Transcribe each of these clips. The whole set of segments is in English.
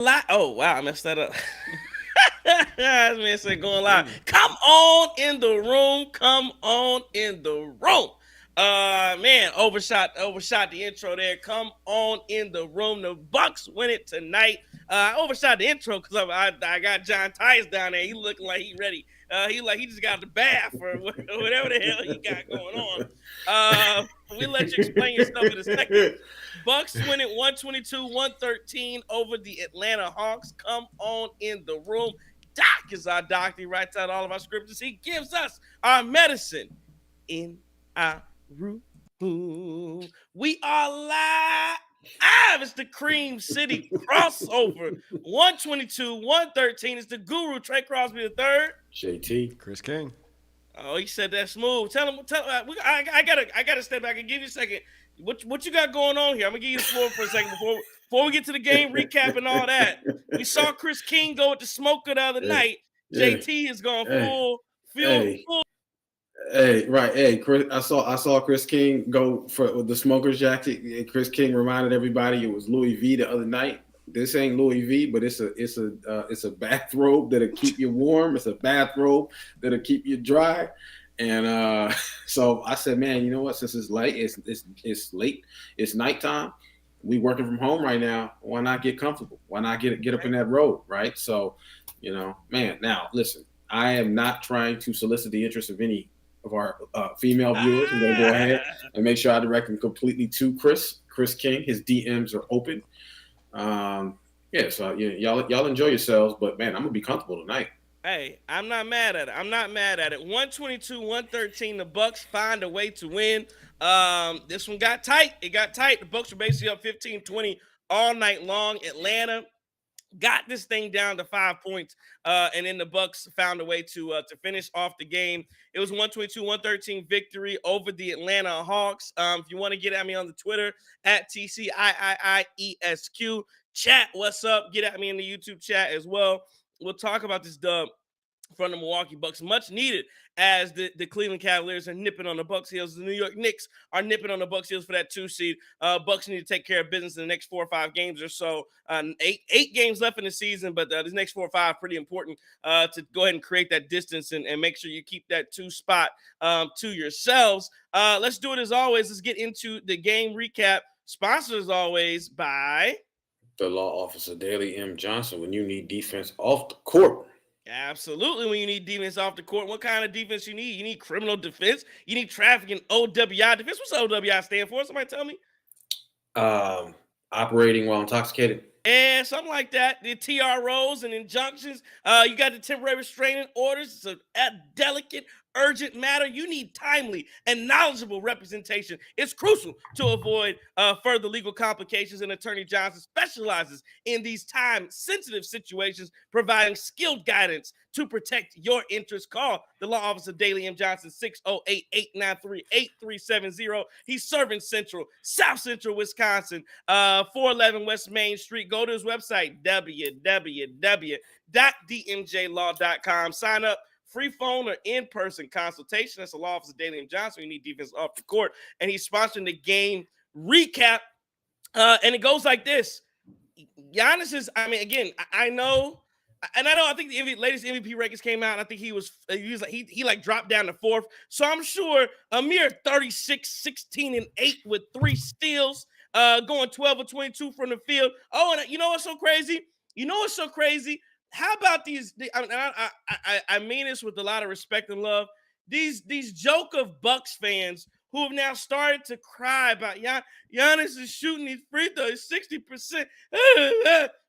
Oh, wow, I messed that up. This man said going live. Come on in the room. Come on in the room. Man, overshot the intro there. Come on in the room. The Bucks win it tonight. I overshot the intro because I got John Tyus down there. He looking like he ready. He just got the bath or whatever the hell he got going on. We'll let you explain yourself in a second. Bucks win it 122-113 over the Atlanta Hawks. Come on in the room. Doc is our doctor. He writes out all of our scriptures. He gives us our medicine in our room. We are live. It's the Cream City crossover. 122-113. It's the Guru, Trey Crosby III. JT. Chris King. Oh, he said that smooth. Tell him. I gotta step back and give you a second. What you got going on here? I'm gonna give you the floor for a second before we get to the game recap and all that. We saw Chris King go with the smoker the other night. JT is going full. Right. Hey, Chris. I saw Chris King go with the smoker's jacket. Chris King reminded everybody it was Louis V the other night. This ain't Louis V, but it's a bathrobe that'll keep you warm. It's a bathrobe that'll keep you dry. And so I said, man, you know what? Since it's late, it's late. It's nighttime. We working from home right now. Why not get comfortable? Why not get up in that robe, right? So, man. Now listen, I am not trying to solicit the interest of any of our female viewers. I'm gonna go ahead and make sure I direct them completely to Chris King. His DMs are open. So y'all enjoy yourselves, but man, I'm gonna be comfortable tonight. Hey, I'm not mad at it. 122-113. The Bucks find a way to win. This one got tight. It got tight. The Bucks were basically up 15-20 all night long. Atlanta got this thing down to 5 points, and then the Bucks found a way to finish off the game. It was 122-113 victory over the Atlanta Hawks. If you want to get at me on the Twitter at TCIIIESQ, chat what's up. Get at me in the YouTube chat as well. We'll talk about this dub from the Milwaukee Bucks, much needed as the Cleveland Cavaliers are nipping on the Bucks' heels. The New York Knicks are nipping on the Bucks' heels for that 2 seed. Bucks need to take care of business in the next 4 or 5 games or so. Eight games left in the season, but these next 4 or 5 pretty important to go ahead and create that distance and make sure you keep that 2 spot to yourselves. Let's do it as always. Let's get into the game recap. Sponsored as always by the law office of Daly M. Johnson. When you need defense off the court. Absolutely. When you need defense off the court, what kind of defense you need? You need criminal defense. You need trafficking OWI defense. What's OWI stand for? Somebody tell me. Operating while intoxicated. And something like that. The TROs and injunctions. You got the temporary restraining orders. It's a delicate, urgent matter. You need timely and knowledgeable representation. It's crucial to avoid further legal complications, and Attorney Johnson specializes in these time-sensitive situations, providing skilled guidance to protect your interests. Call the law office of Daly M. Johnson, 608-893-8370. He's serving South Central Wisconsin, 411 West Main Street. Go to his website, www.dmjlaw.com. Sign up. Free phone or in-person consultation. That's the law office of Daly M. Johnson. You need defense off the court. And he's sponsoring the game recap. And it goes like this. Giannis is, I know, I think the latest MVP rankings came out, and I think he dropped down to 4th. So I'm sure a mere 36, 16, and 8 with 3 steals, going 12 or 22 from the field. Oh, and you know what's so crazy? How about these? I mean this with a lot of respect and love. These joke of Bucks fans who have now started to cry about Giannis is shooting these free throws 60%.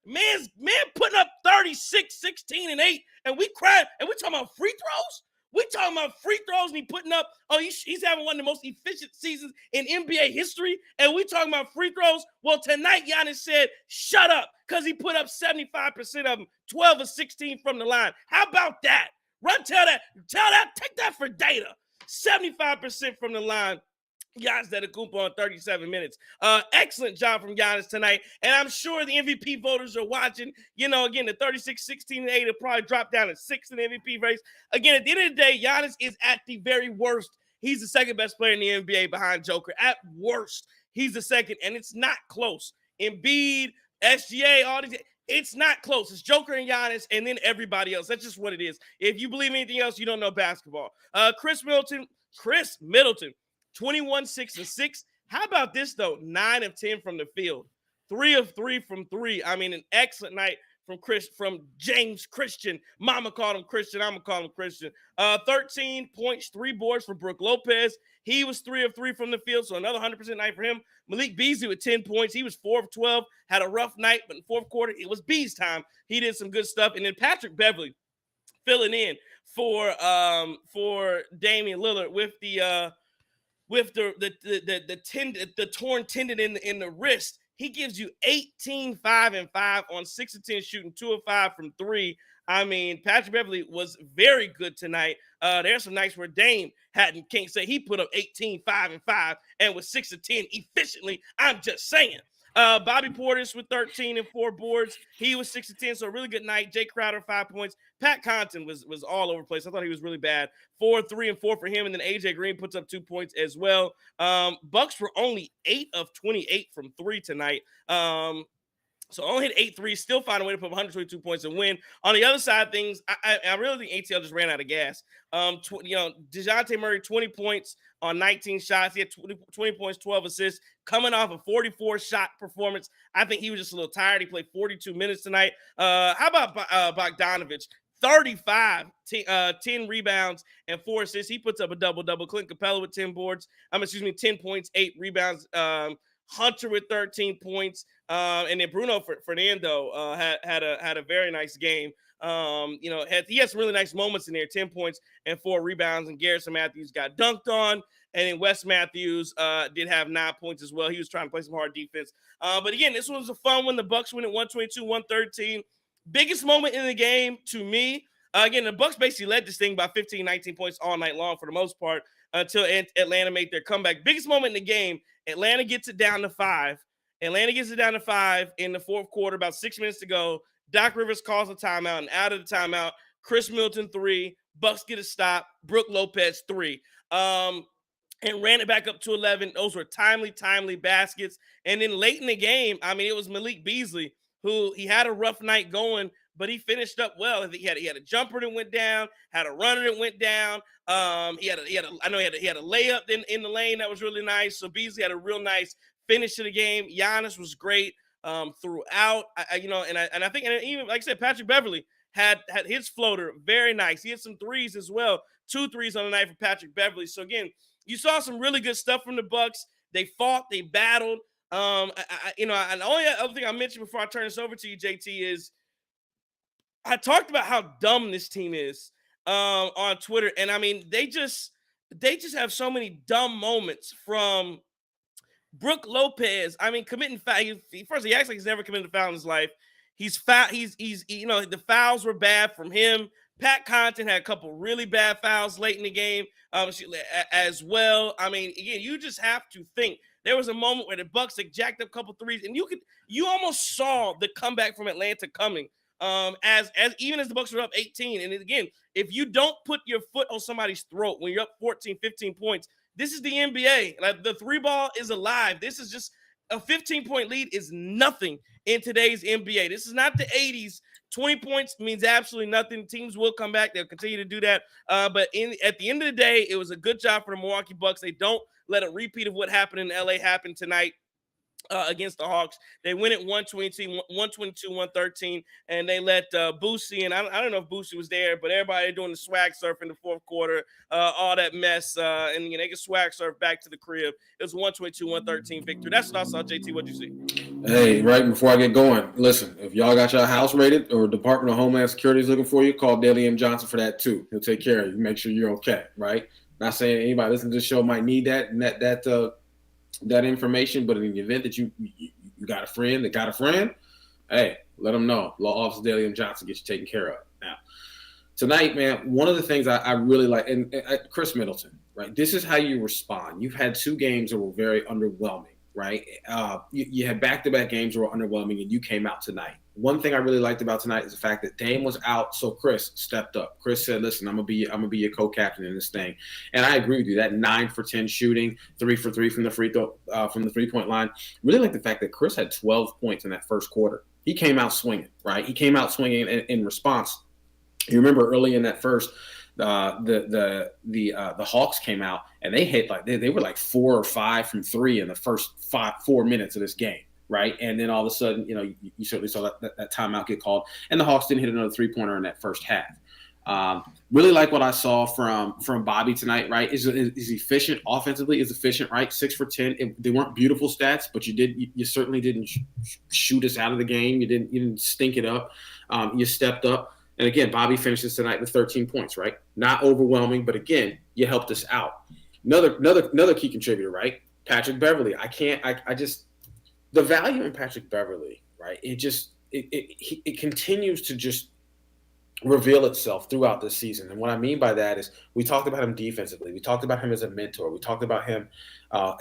Man putting up 36, 16, and 8, and we crying, and we talking about free throws? We talking about free throws, and he putting up, he's having one of the most efficient seasons in NBA history, and we talking about free throws? Well, tonight, Giannis said, shut up, because he put up 75% of them, 12 or 16 from the line. How about that? Tell that, take that for data. 75% from the line. Giannis Antetokounmpo on 37 minutes. Excellent job from Giannis tonight. And I'm sure the MVP voters are watching. Again, the 36, 16, and 8 will probably drop down to 6 in the MVP race. Again, at the end of the day, Giannis is at the very worst. He's the second best player in the NBA behind Joker. At worst, he's the second, and it's not close. Embiid, SGA, all these. It's not close. It's Joker and Giannis, and then everybody else. That's just what it is. If you believe anything else, you don't know basketball. Khris Middleton, 21, 6 and 6. How about this though? 9 of 10 from the field, 3 of 3 from 3. I mean, an excellent night from James Christian. Mama called him Christian. I'm gonna call him Christian. 13 points, 3 boards for Brook Lopez. He was 3 of 3 from the field, so another 100% night for him. Malik Beasley with 10 points. He was 4 of 12. Had a rough night, but in the fourth quarter, it was Bees time. He did some good stuff. And then Patrick Beverly filling in for Damian Lillard with the torn tendon in the wrist. He gives you 18, 5 and 5 on 6 of 10 shooting, 2 of 5 from 3. I mean, Patrick Beverly was very good tonight. There's some nights where Dame can't say he put up 18, 5 and 5 and was 6 of 10 efficiently. I'm just saying. Bobby Portis with 13 and 4 boards. He was 6 of 10, so a really good night. Jay Crowder, 5 points. Pat Connaughton was all over the place. I thought he was really bad. 4, 3, and 4 for him, and then AJ Green puts up 2 points as well. Bucks were only 8 of 28 from 3 tonight. So only hit 8 threes, still find a way to put up 122 points and win. On the other side of things, I really think ATL just ran out of gas. DeJounte Murray, 20 points on 19 shots. He had 20 points, 12 assists, coming off a 44-shot performance. I think he was just a little tired. He played 42 minutes tonight. How about Bogdanovich? 35, 10 rebounds, and 4 assists. He puts up a double-double. Clint Capella with 10 points, 8 rebounds. Hunter with 13 points. And then Bruno Fernando had a very nice game. He had some really nice moments in there, 10 points and 4 rebounds. And Garrison Matthews got dunked on. And then Wes Matthews did have 9 points as well. He was trying to play some hard defense. But again, this was a fun one. The Bucks win at 122-113. Biggest moment in the game to me. Again, the Bucks basically led this thing by 15, 19 points all night long for the most part until Atlanta made their comeback. Biggest moment in the game, Atlanta gets it down to 5. Atlanta gets it down to 5 in the fourth quarter, about 6 minutes to go. Doc Rivers calls a timeout, and out of the timeout, Khris Middleton 3, Bucks get a stop, Brook Lopez 3. And ran it back up to 11. Those were timely baskets. And then late in the game, I mean, it was Malik Beasley who he had a rough night going, but he finished up well. He had a jumper that went down, had a runner that went down. He had a layup in the lane that was really nice. So Beasley had a real nice finish to the game. Giannis was great throughout. I think even like I said, Patrick Beverly had his floater very nice. He had some threes as well. 2 threes on the night for Patrick Beverly. So again, you saw some really good stuff from the Bucks. They fought, they battled. And the only other thing I mentioned before I turn this over to you, JT, is I talked about how dumb this team is on Twitter. And I mean, they just have so many dumb moments from Brook Lopez. I mean, committing foul. First, he acts like he's never committed a foul in his life. The fouls were bad from him. Pat Connaughton had a couple really bad fouls late in the game as well. I mean, again, you just have to think. There was a moment where the Bucks had jacked up a couple threes, and you almost saw the comeback from Atlanta coming. As even as the Bucks were up 18. And again, if you don't put your foot on somebody's throat when you're up 14, 15 points, this is the NBA. Like, the 3-ball is alive. This is just a 15-point lead is nothing in today's NBA. This is not the 80s. 20 points means absolutely nothing. Teams will come back. They'll continue to do that. But at the end of the day, it was a good job for the Milwaukee Bucks. They don't let a repeat of what happened in LA happen tonight against the Hawks. They win at 122-113, and they let Boosie, and I don't know if Boosie was there, but everybody doing the swag surf in the fourth quarter, all that mess, and they can swag surf back to the crib. It was 122-113 victory. That's what I saw, JT. What'd you see? Hey, right before I get going, listen, if y'all got your house raided or Department of Homeland Security is looking for you, call Dally M. Johnson for that too. He'll take care of you, make sure you're okay, right? Not saying anybody listening to this show might need that and that information, but in the event that you got a friend that got a friend, hey, let them know. Law Office Dally M. Johnson gets you taken care of. Now, tonight, man, one of the things I really like, and Khris Middleton, right? This is how you respond. You've had 2 games that were very underwhelming, right? You had back-to-back games that were underwhelming, and you came out tonight. One thing I really liked about tonight is the fact that Dame was out, so Khris stepped up. Khris said, "Listen, I'm gonna be your co-captain in this thing," and I agree with you. That 9 for 10 shooting, 3 for 3 from the free throw, from the 3-point line. Really like the fact that Khris had 12 points in that first quarter. he came out swinging, right? He came out swinging in response. You remember early in that first, the Hawks came out and they hit like they were like 4 or 5 from 3 in the first 4 minutes of this game, right? And then all of a sudden, you certainly saw that timeout get called, and the Hawks didn't hit another 3-pointer in that first half. Really like what I saw from Bobby tonight, right? Is efficient offensively, is efficient, right? 6 for 10. They weren't beautiful stats, but you certainly didn't shoot us out of the game. You didn't stink it up. You stepped up. And again, Bobby finishes tonight with 13 points, right? Not overwhelming, but again, you helped us out. Another key contributor, right? Patrick Beverley. The value in Patrick Beverley, right? It continues to just reveal itself throughout this season. And what I mean by that is we talked about him defensively. We talked about him as a mentor. We talked about him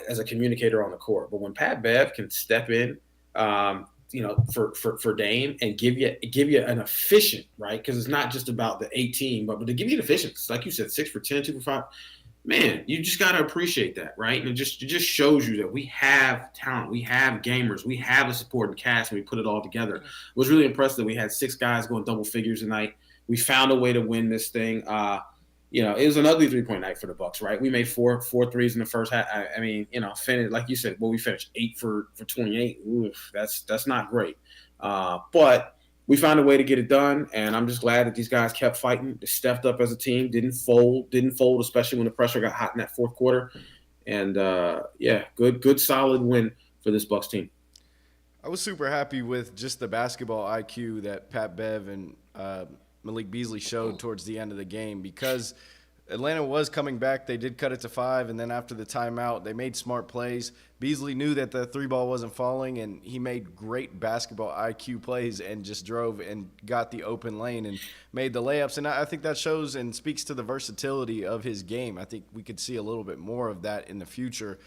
as a communicator on the court. But when Pat Bev can step in, for Dame and give you an efficient, right? Because it's not just about the 18, but to give you an efficient, like you said, 6 for 10, 2 for 5. Man, you just got to appreciate that, right? And it just shows you that we have talent, we have gamers, we have a supporting cast, and we put it all together. It was really impressive that we had 6 guys going double figures tonight. We found a way to win this thing. It was an ugly 3-point night for the Bucks, right? We made four threes in the first half. I mean, finished, like you said, we finished 8 for 28. Oof, that's not great. But we found a way to get it done, and I'm just glad that these guys kept fighting. They stepped up as a team, didn't fold, especially when the pressure got hot in that fourth quarter. And good solid win for this Bucks team. I was super happy with just the basketball IQ that Pat Bev and Malik Beasley showed towards the end of the game, because Atlanta was coming back. They did cut it to 5, and then after the timeout, they made smart plays. Beasley knew that the 3 ball wasn't falling, and he made great basketball IQ plays and just drove and got the open lane and made the layups. And I think that shows and speaks to the versatility of his game. I think we could see a little bit more of that in the future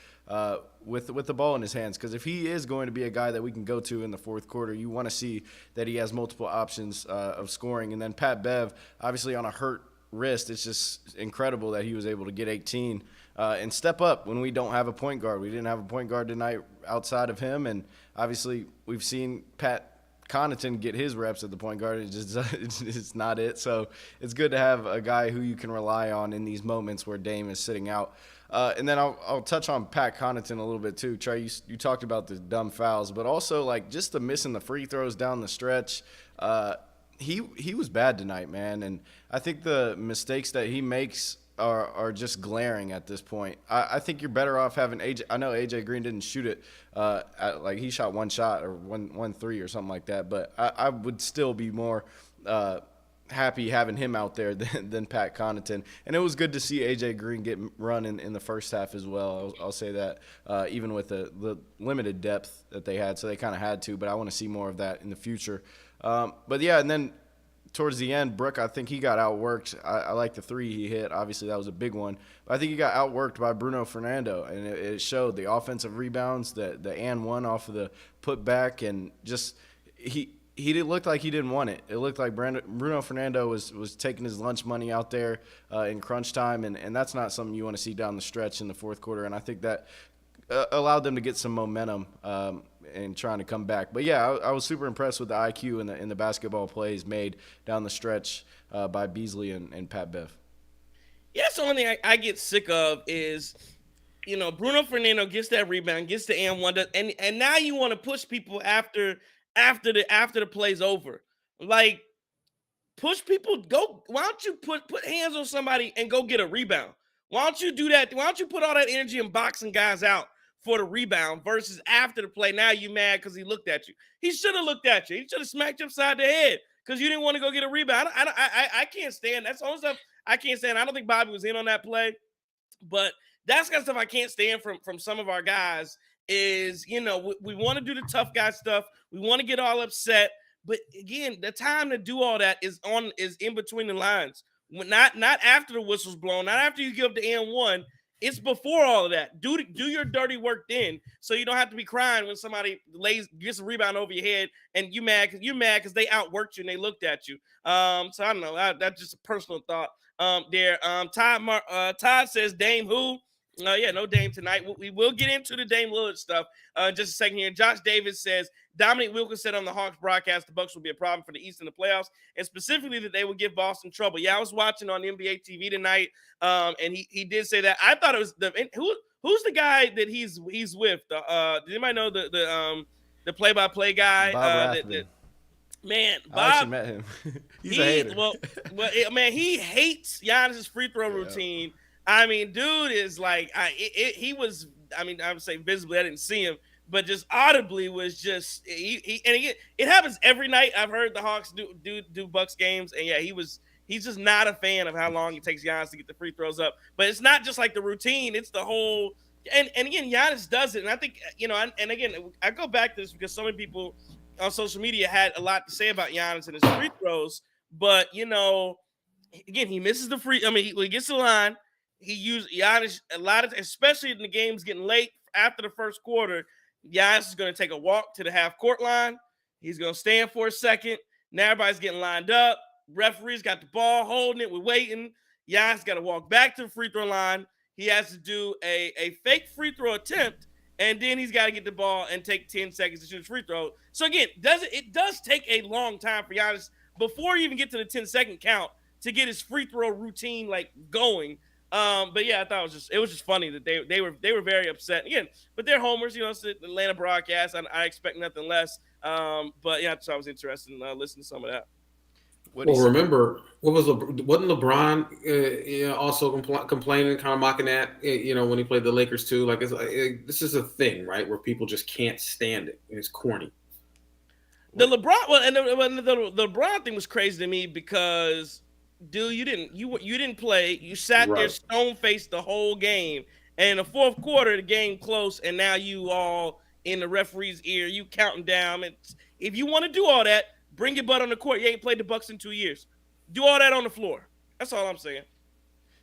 with the ball in his hands, because if he is going to be a guy that we can go to in the fourth quarter, you want to see that he has multiple options of scoring. And then Pat Bev, obviously on a hurt wrist, it's just incredible that he was able to get 18 and step up when we don't have a point guard. We didn't have a point guard tonight outside of him, and obviously we've seen Pat Connaughton get his reps at the point guard. It's not it. So it's good to have a guy who you can rely on in these moments where Dame is sitting out. And then I'll touch on Pat Connaughton a little bit too. Trey, you talked about the dumb fouls, but also like just the missing the free throws down the stretch. He was bad tonight, man, and I think the mistakes that he makes are just glaring at this point. I think you're better off having AJ. I know AJ Green didn't shoot it, like he shot one shot or one three or something like that, but I would still be more happy having him out there than Pat Connaughton. And it was good to see AJ Green get run in the first half as well. I'll say that, even with the limited depth that they had, so they kind of had to, but I want to see more of that in the future. But yeah, and then towards the end, Brook, I think he got outworked. I like the 3 he hit. Obviously, that was a big one. But I think he got outworked by Bruno Fernando, and it showed the offensive rebounds, the and one off of the putback, and just he looked like he didn't want it. It looked like Bruno Fernando was taking his lunch money out there in crunch time, and that's not something you want to see down the stretch in the fourth quarter. And I think that allowed them to get some momentum and trying to come back. But yeah, I was super impressed with the IQ and the basketball plays made down the stretch by Beasley and Pat Bev. Yeah, that's the only thing I get sick of is, Bruno Fernando gets that rebound, gets the and one, and now you want to push people after the play's over. Like, push people, go. Why don't you put hands on somebody and go get a rebound? Why don't you do that? Why don't you put all that energy in boxing guys out for the rebound versus after the play? Now you mad because he looked at you. He should have looked at you. He should have smacked you upside the head because you didn't want to go get a rebound. I can't stand. That's the only stuff I can't stand. I don't think Bobby was in on that play, but that's kind of stuff I can't stand from some of our guys is, we want to do the tough guy stuff. We want to get all upset. But again, the time to do all that is in between the lines. Not after the whistle's blown, not after you give up the N1. It's before all of that. Do your dirty work then, so you don't have to be crying when somebody gets a rebound over your head and you're mad because they outworked you and they looked at you. So I don't know. That's just a personal thought there. Todd says Dame who? Yeah, no Dame tonight. We will get into the Dame Lillard stuff just a second here. Josh Davis says Dominic Wilkins said on the Hawks broadcast the Bucks will be a problem for the East in the playoffs, and specifically that they would give Boston trouble. Yeah, I was watching on NBA TV tonight, and he did say that. I thought it was who's the guy that he's with? Does anybody know the play-by-play guy? Bob Rathman. Man, Bob. I actually met him. He's a hater. Man, he hates Giannis's free throw routine. I mean, dude is like, he was, I would say visibly, I didn't see him, but just audibly was just, it happens every night. I've heard the Hawks do Bucks games, and yeah, he's just not a fan of how long it takes Giannis to get the free throws up. But it's not just like the routine, it's the whole, and again, Giannis does it. And I think, and again, I go back to this because so many people on social media had a lot to say about Giannis and his free throws, but, again, he misses the free, when he gets to the line, he used Giannis a lot of, especially in the games getting late after the first quarter. Giannis is going to take a walk to the half court line. He's going to stand for a second. Now everybody's getting lined up. Referees got the ball, holding it. We're waiting. Giannis got to walk back to the free throw line. He has to do a fake free throw attempt, and then he's got to get the ball and take 10 seconds to shoot his free throw. So again, it does take a long time for Giannis before you even get to the 10-second count to get his free throw routine going. But yeah, I thought it was just funny that they were very upset again. But they're homers, it's the Atlanta broadcast. I expect nothing less. But yeah, so I was interested in listening to some of that. Remember, wasn't LeBron also complaining, kind of mocking that when he played the Lakers too? Like this is a thing, right, where people just can't stand it. It's corny. The LeBron, the LeBron thing was crazy to me because, dude, you didn't play. You sat there stone faced the whole game, and in the fourth quarter, the game close, and now you all in the referee's ear. You counting down. If you want to do all that, bring your butt on the court. You ain't played the Bucks in 2 years. Do all that on the floor. That's all I'm saying.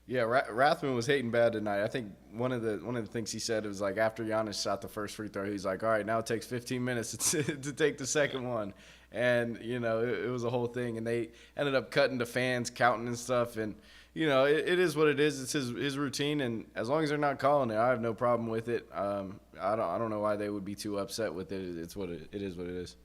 Yeah, Rathman was hating bad tonight. I think one of the things he said was like after Giannis shot the first free throw, he's like, all right, now it takes 15 minutes to take the second one. And, it was a whole thing. And they ended up cutting the fans, counting and stuff. And, it is what it is. It's his routine. And as long as they're not calling it, I have no problem with it. I don't know why they would be too upset with it. It is what it is.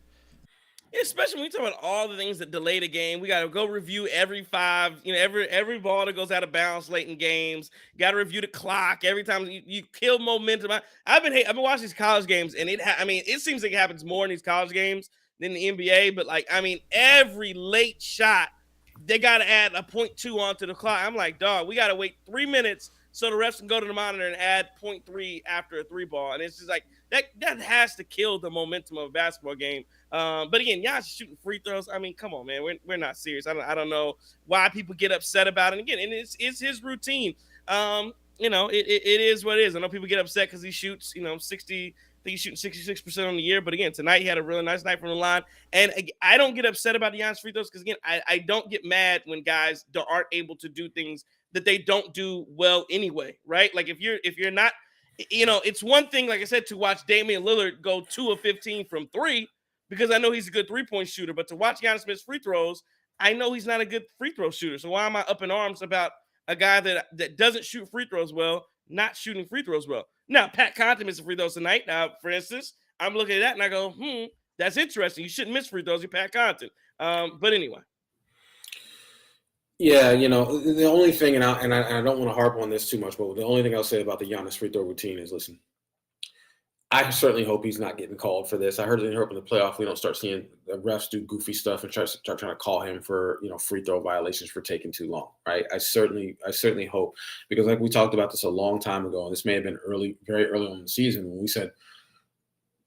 Especially when we talk about all the things that delay the game. We got to go review every ball that goes out of bounds late in games. Got to review the clock every time you kill momentum. I've been watching these college games, and it seems like it happens more in these college games than the NBA. But every late shot, they got to add a 0.2 onto the clock. I'm like, dog, we got to wait 3 minutes so the refs can go to the monitor and add 0.3 after a 3-ball. And it's just like that has to kill the momentum of a basketball game. But again, y'all shooting free throws. Come on, man. We're not serious. I don't know why people get upset about it. And again, and it's his routine. It is what it is. I know people get upset because he shoots, 60. I think he's shooting 66% on the year. But again, tonight he had a really nice night from the line. And I don't get upset about the Giannis free throws because again, I don't get mad when guys aren't able to do things that they don't do well anyway, right? Like if you're not, it's one thing, like I said, to watch Damian Lillard go 2 of 15 from 3 because I know he's a good 3-point shooter. But to watch Giannis miss free throws, I know he's not a good free throw shooter. So why am I up in arms about a guy that doesn't shoot free throws well, not shooting free throws well? Now, Pat Connaughton missed free throws tonight. Now, for instance, I'm looking at that and I go, that's interesting. You shouldn't miss free throws. You're Pat Connaughton. But anyway. Yeah, the only thing, and I don't want to harp on this too much, but the only thing I'll say about the Giannis free throw routine is, listen, I certainly hope he's not getting called for this. I hope in the playoff we don't start seeing the refs do goofy stuff and start trying to call him for free throw violations for taking too long, right? I certainly hope, because like we talked about this a long time ago, and this may have been very early on in the season when we said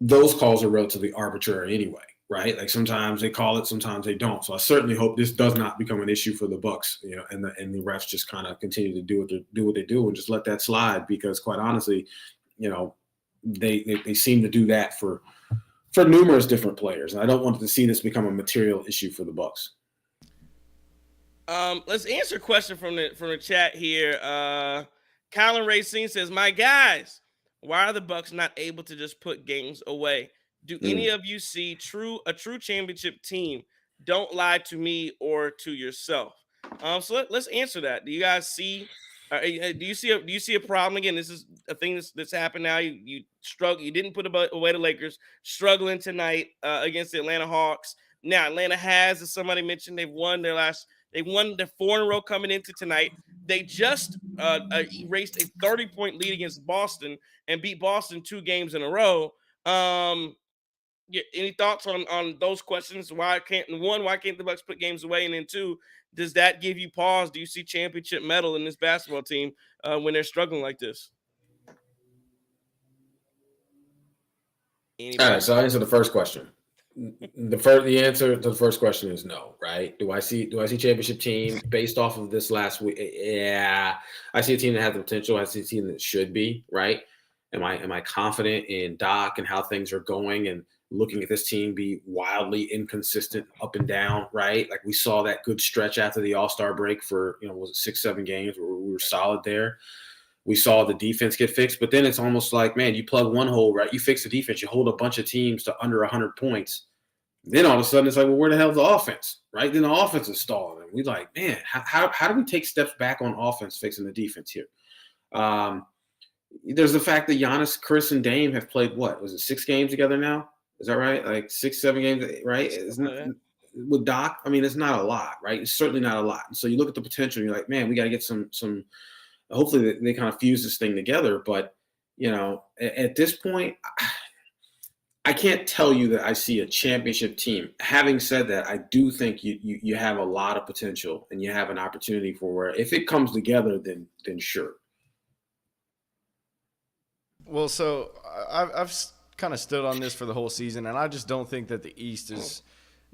those calls are relatively arbitrary anyway. Right, like sometimes they call it, sometimes they don't. So I certainly hope this does not become an issue for the Bucks, and the refs just kind of continue to do what they do and just let that slide. Because quite honestly, they seem to do that for numerous different players, and I don't want to see this become a material issue for the Bucks. Let's answer a question from the chat here. Colin Racine says, "My guys, why are the Bucks not able to just put games away? Do any of you see a true championship team? Don't lie to me or to yourself." So let's answer that. Do you guys see Do you see a problem again? This is a thing that's happened now. You struggle. You didn't put away the Lakers. Struggling tonight against the Atlanta Hawks. Now Atlanta has, as somebody mentioned, they've won their 4 in a row coming into tonight. They just erased a 30-point lead against Boston and beat Boston 2 games in a row. Any thoughts on those questions? Why can't the Bucks put games away? And then 2, does that give you pause? Do you see championship mettle in this basketball team when they're struggling like this? All right, so I'll answer the first question. The answer to the first question is no, right? Do I see championship team based off of this last week? Yeah, I see a team that has the potential. I see a team that should be, right? Am I confident in Doc and how things are going and looking at this team be wildly inconsistent up and down, right? Like we saw that good stretch after the All-Star break for, was it 6-7 games where we were solid there. We saw the defense get fixed, but then it's almost like, man, you plug one hole, right? You fix the defense, you hold a bunch of teams to under 100 points. Then all of a sudden it's like, well, where the hell's the offense, right? Then the offense is stalling. And we're like, man, how do we take steps back on offense fixing the defense here? There's the fact that Giannis, Khris, and Dame have played, what, was it 6 games together now? Is that right? Like 6-7 games, right? With Doc, I mean, it's not a lot, right? It's certainly not a lot. And so you look at the potential, and you're like, man, we got to get some hopefully they kind of fuse this thing together. But, at this point, I can't tell you that I see a championship team. Having said that, I do think you have a lot of potential and you have an opportunity for where if it comes together, then sure. Well, so I've kind of stood on this for the whole season, and I just don't think that the East is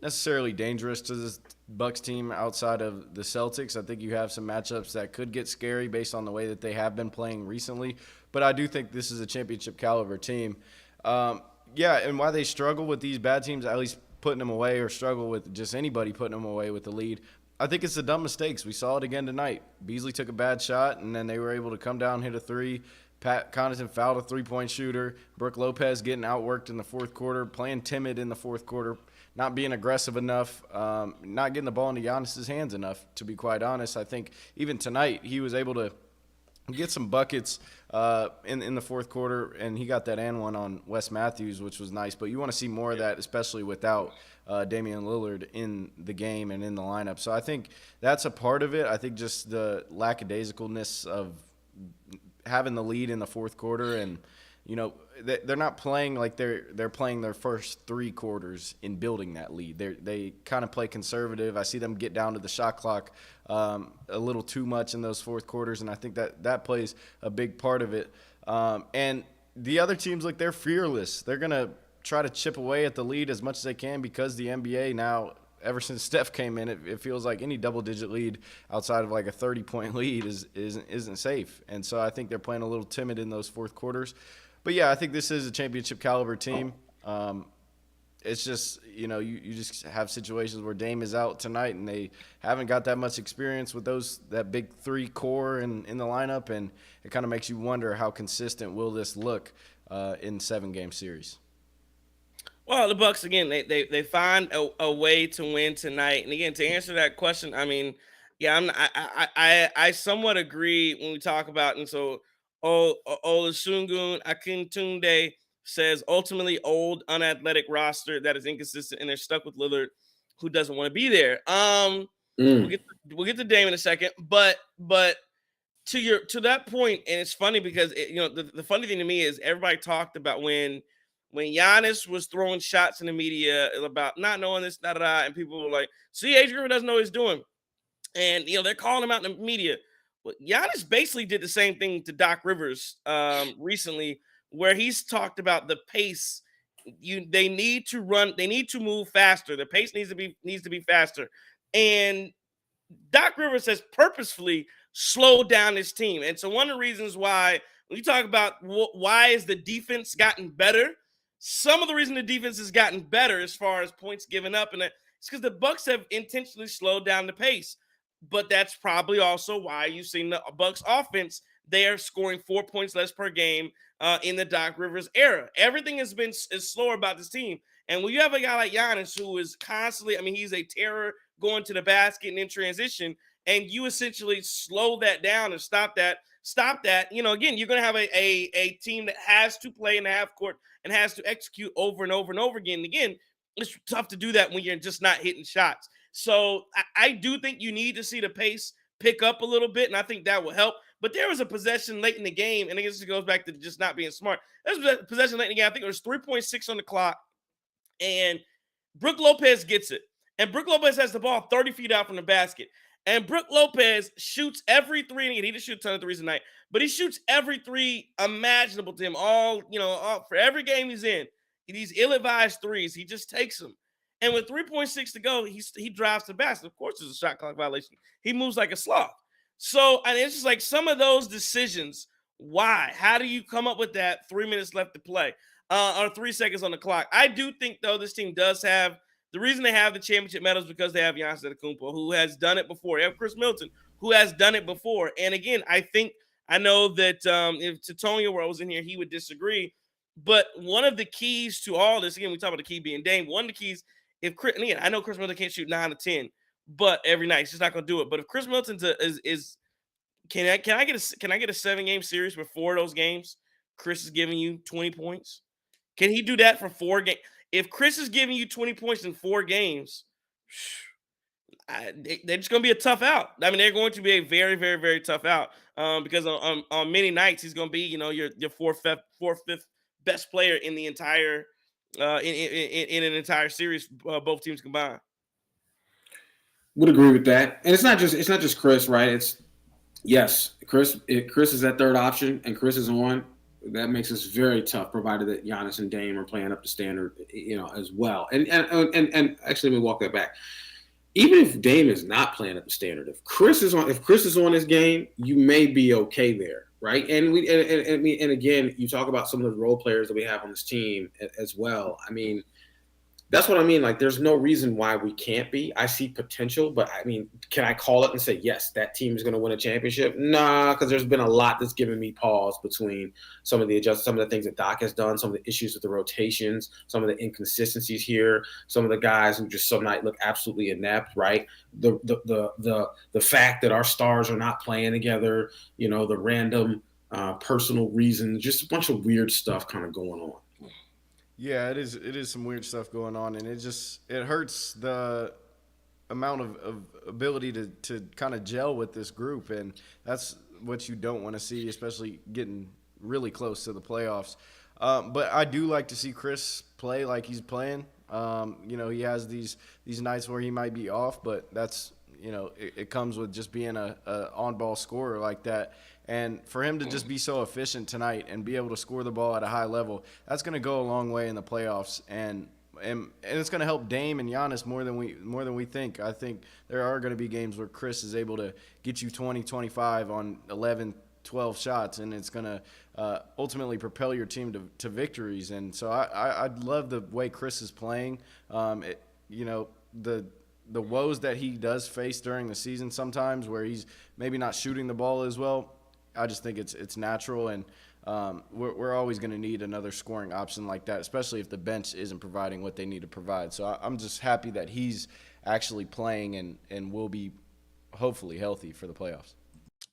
necessarily dangerous to this Bucks team outside of the Celtics. I think you have some matchups that could get scary based on the way that they have been playing recently, but I do think this is a championship caliber team. And why they struggle with these bad teams, at least putting them away, or struggle with just anybody putting them away with the lead, I think it's the dumb mistakes. We saw it again tonight. Beasley took a bad shot, and then they were able to come down, hit a 3. Pat Connaughton fouled a 3-point shooter. Brook Lopez getting outworked in the fourth quarter, playing timid in the fourth quarter, not being aggressive enough, not getting the ball into Giannis' hands enough, to be quite honest. I think even tonight he was able to get some buckets in the fourth quarter, and he got that and one on Wes Matthews, which was nice. But you want to see more of that, especially without Damian Lillard in the game and in the lineup. So I think that's a part of it. I think just the lackadaisicalness of having the lead in the fourth quarter, and they're not playing like they're playing their first 3 quarters in building that lead. They kind of play conservative. I see them get down to the shot clock a little too much in those fourth quarters, and I think that plays a big part of it. And the other teams, like, they're fearless. They're gonna try to chip away at the lead as much as they can, because the NBA now, ever since Steph came in, it feels like any double-digit lead outside of like a 30-point lead isn't safe. And so I think they're playing a little timid in those fourth quarters. But, yeah, I think this is a championship caliber team. It's just, you just have situations where Dame is out tonight and they haven't got that much experience with that big 3 core in the lineup, and it kind of makes you wonder how consistent will this look in 7-game series. Well, the Bucks, again, they find a way to win tonight. And again, to answer that question, I mean, yeah, I somewhat agree when we talk about, and so Olusegun Akintunde says ultimately old, unathletic roster that is inconsistent, and they're stuck with Lillard, who doesn't want to be there. We'll get to Dame in a second, but to that point, and it's funny because the funny thing to me is everybody talked about when Giannis was throwing shots in the media about not knowing this, and people were like, see, Adrian Griffin doesn't know what he's doing. And, they're calling him out in the media. Well, Giannis basically did the same thing to Doc Rivers recently, where he's talked about the pace. They need to move faster. The pace needs to be faster. And Doc Rivers has purposefully slowed down his team. And so one of the reasons why, when you talk about why is the defense gotten better, some of the reason the defense has gotten better as far as points given up, and it's because the Bucks have intentionally slowed down the pace. But that's probably also why you've seen the Bucks offense. They are scoring 4 points less per game in the Doc Rivers era. Everything is slower about this team. And when you have a guy like Giannis who is constantly, I mean, he's a terror going to the basket and in transition, and you essentially slow that down and stop that. Again, you're going to have a team that has to play in the half court and has to execute over and over and over again. And again, it's tough to do that when you're just not hitting shots. So I do think you need to see the pace pick up a little bit, and I think that will help. But there was a possession late in the game, and I guess it goes back to just not being smart. There was a possession late in the game. I think it was 3.6 on the clock, and Brook Lopez gets it. And Brook Lopez has the ball 30 feet out from the basket. And Brook Lopez shoots every three. And he didn't shoot a ton of threes tonight, but he shoots every three imaginable to him. For every game he's in, these ill-advised threes, he just takes them. And with 3.6 to go, he drives to the basket. Of course, there's a shot clock violation. He moves like a sloth. So, and it's just like some of those decisions. Why? How do you come up with that 3 minutes left to play or 3 seconds on the clock? I do think, though, this team does have the reason they have the championship medals because they have Giannis Antetokounmpo, who has done it before. They have Khris Middleton, who has done it before. And again, I know that if Titonia was in here, he would disagree. But one of the keys to all this, again, we talk about the key being Dame. One of the keys, I know Khris Middleton can't shoot 9 to 10, but every night he's just not going to do it. But if Khris Middleton can I get a 7-game series before those games? Khris is giving you 20 points. Can he do that for 4 games? If Khris is giving you 20 points in 4 games, they're just going to be a tough out. I mean, they're going to be a very, very, very tough out because on many nights he's going to be, your fourth, fifth best player in the entire in an entire series, both teams combined. Would agree with that, and it's not just Khris, right? It's yes, Khris is that third option, and Khris is on. That makes us very tough, provided that Giannis and Dame are playing up the standard, as well. And actually, let me walk that back. Even if Dame is not playing up the standard, if Khris is on this game, you may be okay there, right? And again, you talk about some of the role players that we have on this team as well. I mean, that's what I mean. Like, there's no reason why we can't be. I see potential, but I mean, can I call it and say, yes, that team is going to win a championship? Nah, because there's been a lot that's given me pause between some of the things that Doc has done, some of the issues with the rotations, some of the inconsistencies here, some of the guys who just some night look absolutely inept, right? The fact that our stars are not playing together, the random personal reasons, just a bunch of weird stuff kind of going on. Yeah, it is some weird stuff going on, and it hurts the amount of ability to kind of gel with this group, and that's what you don't want to see, especially getting really close to the playoffs. But I do like to see Khris play like he's playing. He has these nights where he might be off, but that's it comes with just being a on-ball scorer like that. And for him to just be so efficient tonight and be able to score the ball at a high level, that's going to go a long way in the playoffs. And it's going to help Dame and Giannis more than we think. I think there are going to be games where Khris is able to get you 20, 25 on 11, 12 shots, and it's going to ultimately propel your team to victories. And so I love the way Khris is playing. The woes that he does face during the season sometimes where he's maybe not shooting the ball as well, I just think it's natural, and we're always going to need another scoring option like that, especially if the bench isn't providing what they need to provide. So I'm just happy that he's actually playing and will be hopefully healthy for the playoffs.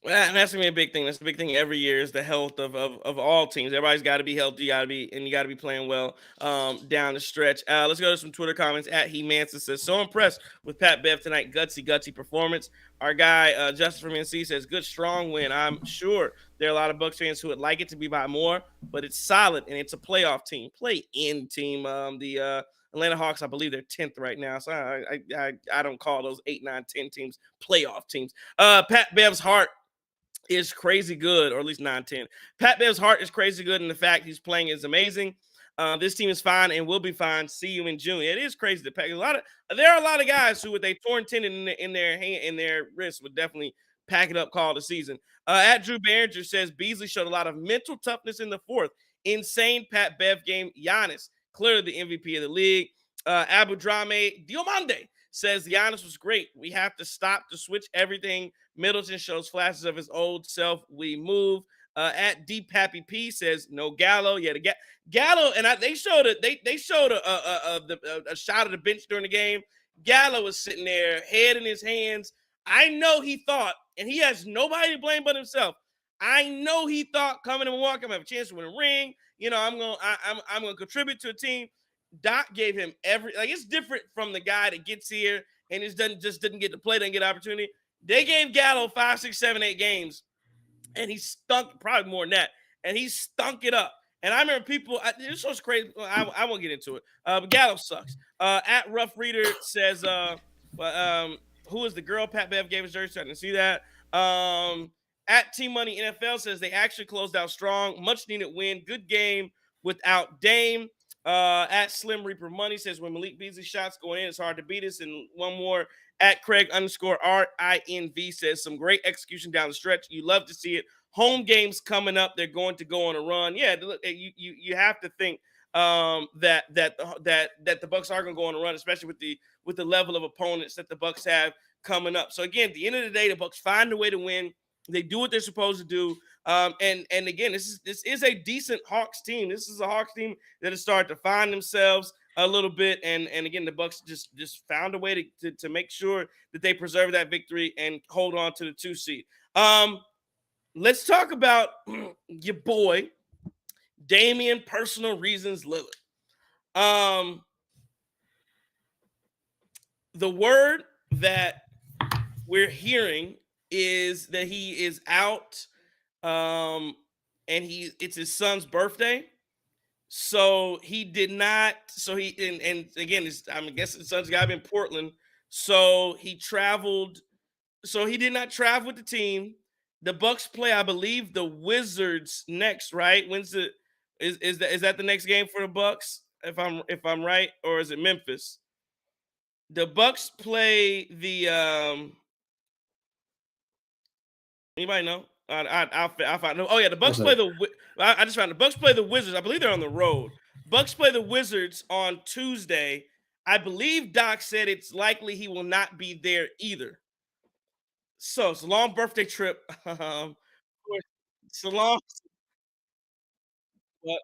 Well, and that's gonna be a big thing. That's the big thing every year is the health of all teams. Everybody's got to be healthy. You got to be playing well down the stretch. Let's go to some Twitter comments. At He Manson says, so impressed with Pat Bev tonight. Gutsy performance. Our guy Justin from NC says, good strong win. I'm sure there are a lot of Bucks fans who would like it to be by more, but it's solid and it's a playoff team, play-in team. The Atlanta Hawks, I believe they're 10th right now, so I don't call those 8, 9, 10 teams playoff teams. Pat Bev's heart is crazy good, or at least 9-10. Pat Bev's heart is crazy good, and the fact he's playing is amazing. This team is fine and will be fine. See you in June. It is crazy to pack. There are a lot of guys who, with a torn tendon in their hand, in their wrist, would definitely pack it up, call the season. At Drew Behringer says Beasley showed a lot of mental toughness in the fourth. Insane Pat Bev game. Giannis, clearly the MVP of the league. Abu Drame Diomande says Giannis was great. We have to stop to switch everything. Middleton shows flashes of his old self. We move. At Deep Happy P says no Gallo. Yeah, the Gallo, and they showed a shot of the bench during the game. Gallo was sitting there, head in his hands. I know he thought, and he has nobody to blame but himself. I know he thought coming to Milwaukee, I'm gonna have a chance to win a ring. I'm gonna contribute to a team. Doc gave him it's different from the guy that gets here and didn't get to play, doesn't get opportunity. They gave Gallo 5, 6, 7, 8 games, and he stunk, probably more than that, and he stunk it up. And I remember people, this was crazy. I won't get into it. But Gallo sucks. At Rough Reader says, who is the girl Pat Bev gave his jersey? I didn't see that. At Team Money NFL says they actually closed out strong. Much needed win. Good game without Dame. At Slim Reaper Money says when Malik Beasley shots going in, it's hard to beat us. And one more at Craig_RINV says some great execution down the stretch. You love to see it. Home games coming up. They're going to go on a run. Yeah, you have to think that the Bucks are going to go on a run, especially with the level of opponents that the Bucks have coming up. So again, at the end of the day, the Bucks find a way to win. They do what they're supposed to do. And again, this is a decent Hawks team. This is a Hawks team that has started to find themselves a little bit. And again, the Bucks just found a way to make sure that they preserve that victory and hold on to the 2 seed. Let's talk about your boy, Damian Personal Reasons Lillard. The word that we're hearing is that he is out, and it's his son's birthday. So he did not. So and again, I guess his son's got to be in Portland. So he traveled. So he did not travel with the team. The Bucks play, I believe, the Wizards next, right? When's is that the next game for the Bucks? If I'm right, or is it Memphis? The Bucks play the anybody know? I'll find. Oh yeah, the Bucks play the. I just found the Bucks play the Wizards. I believe they're on the road. Bucks play the Wizards on Tuesday. I believe Doc said it's likely he will not be there either. So it's a long birthday trip. It's a long. But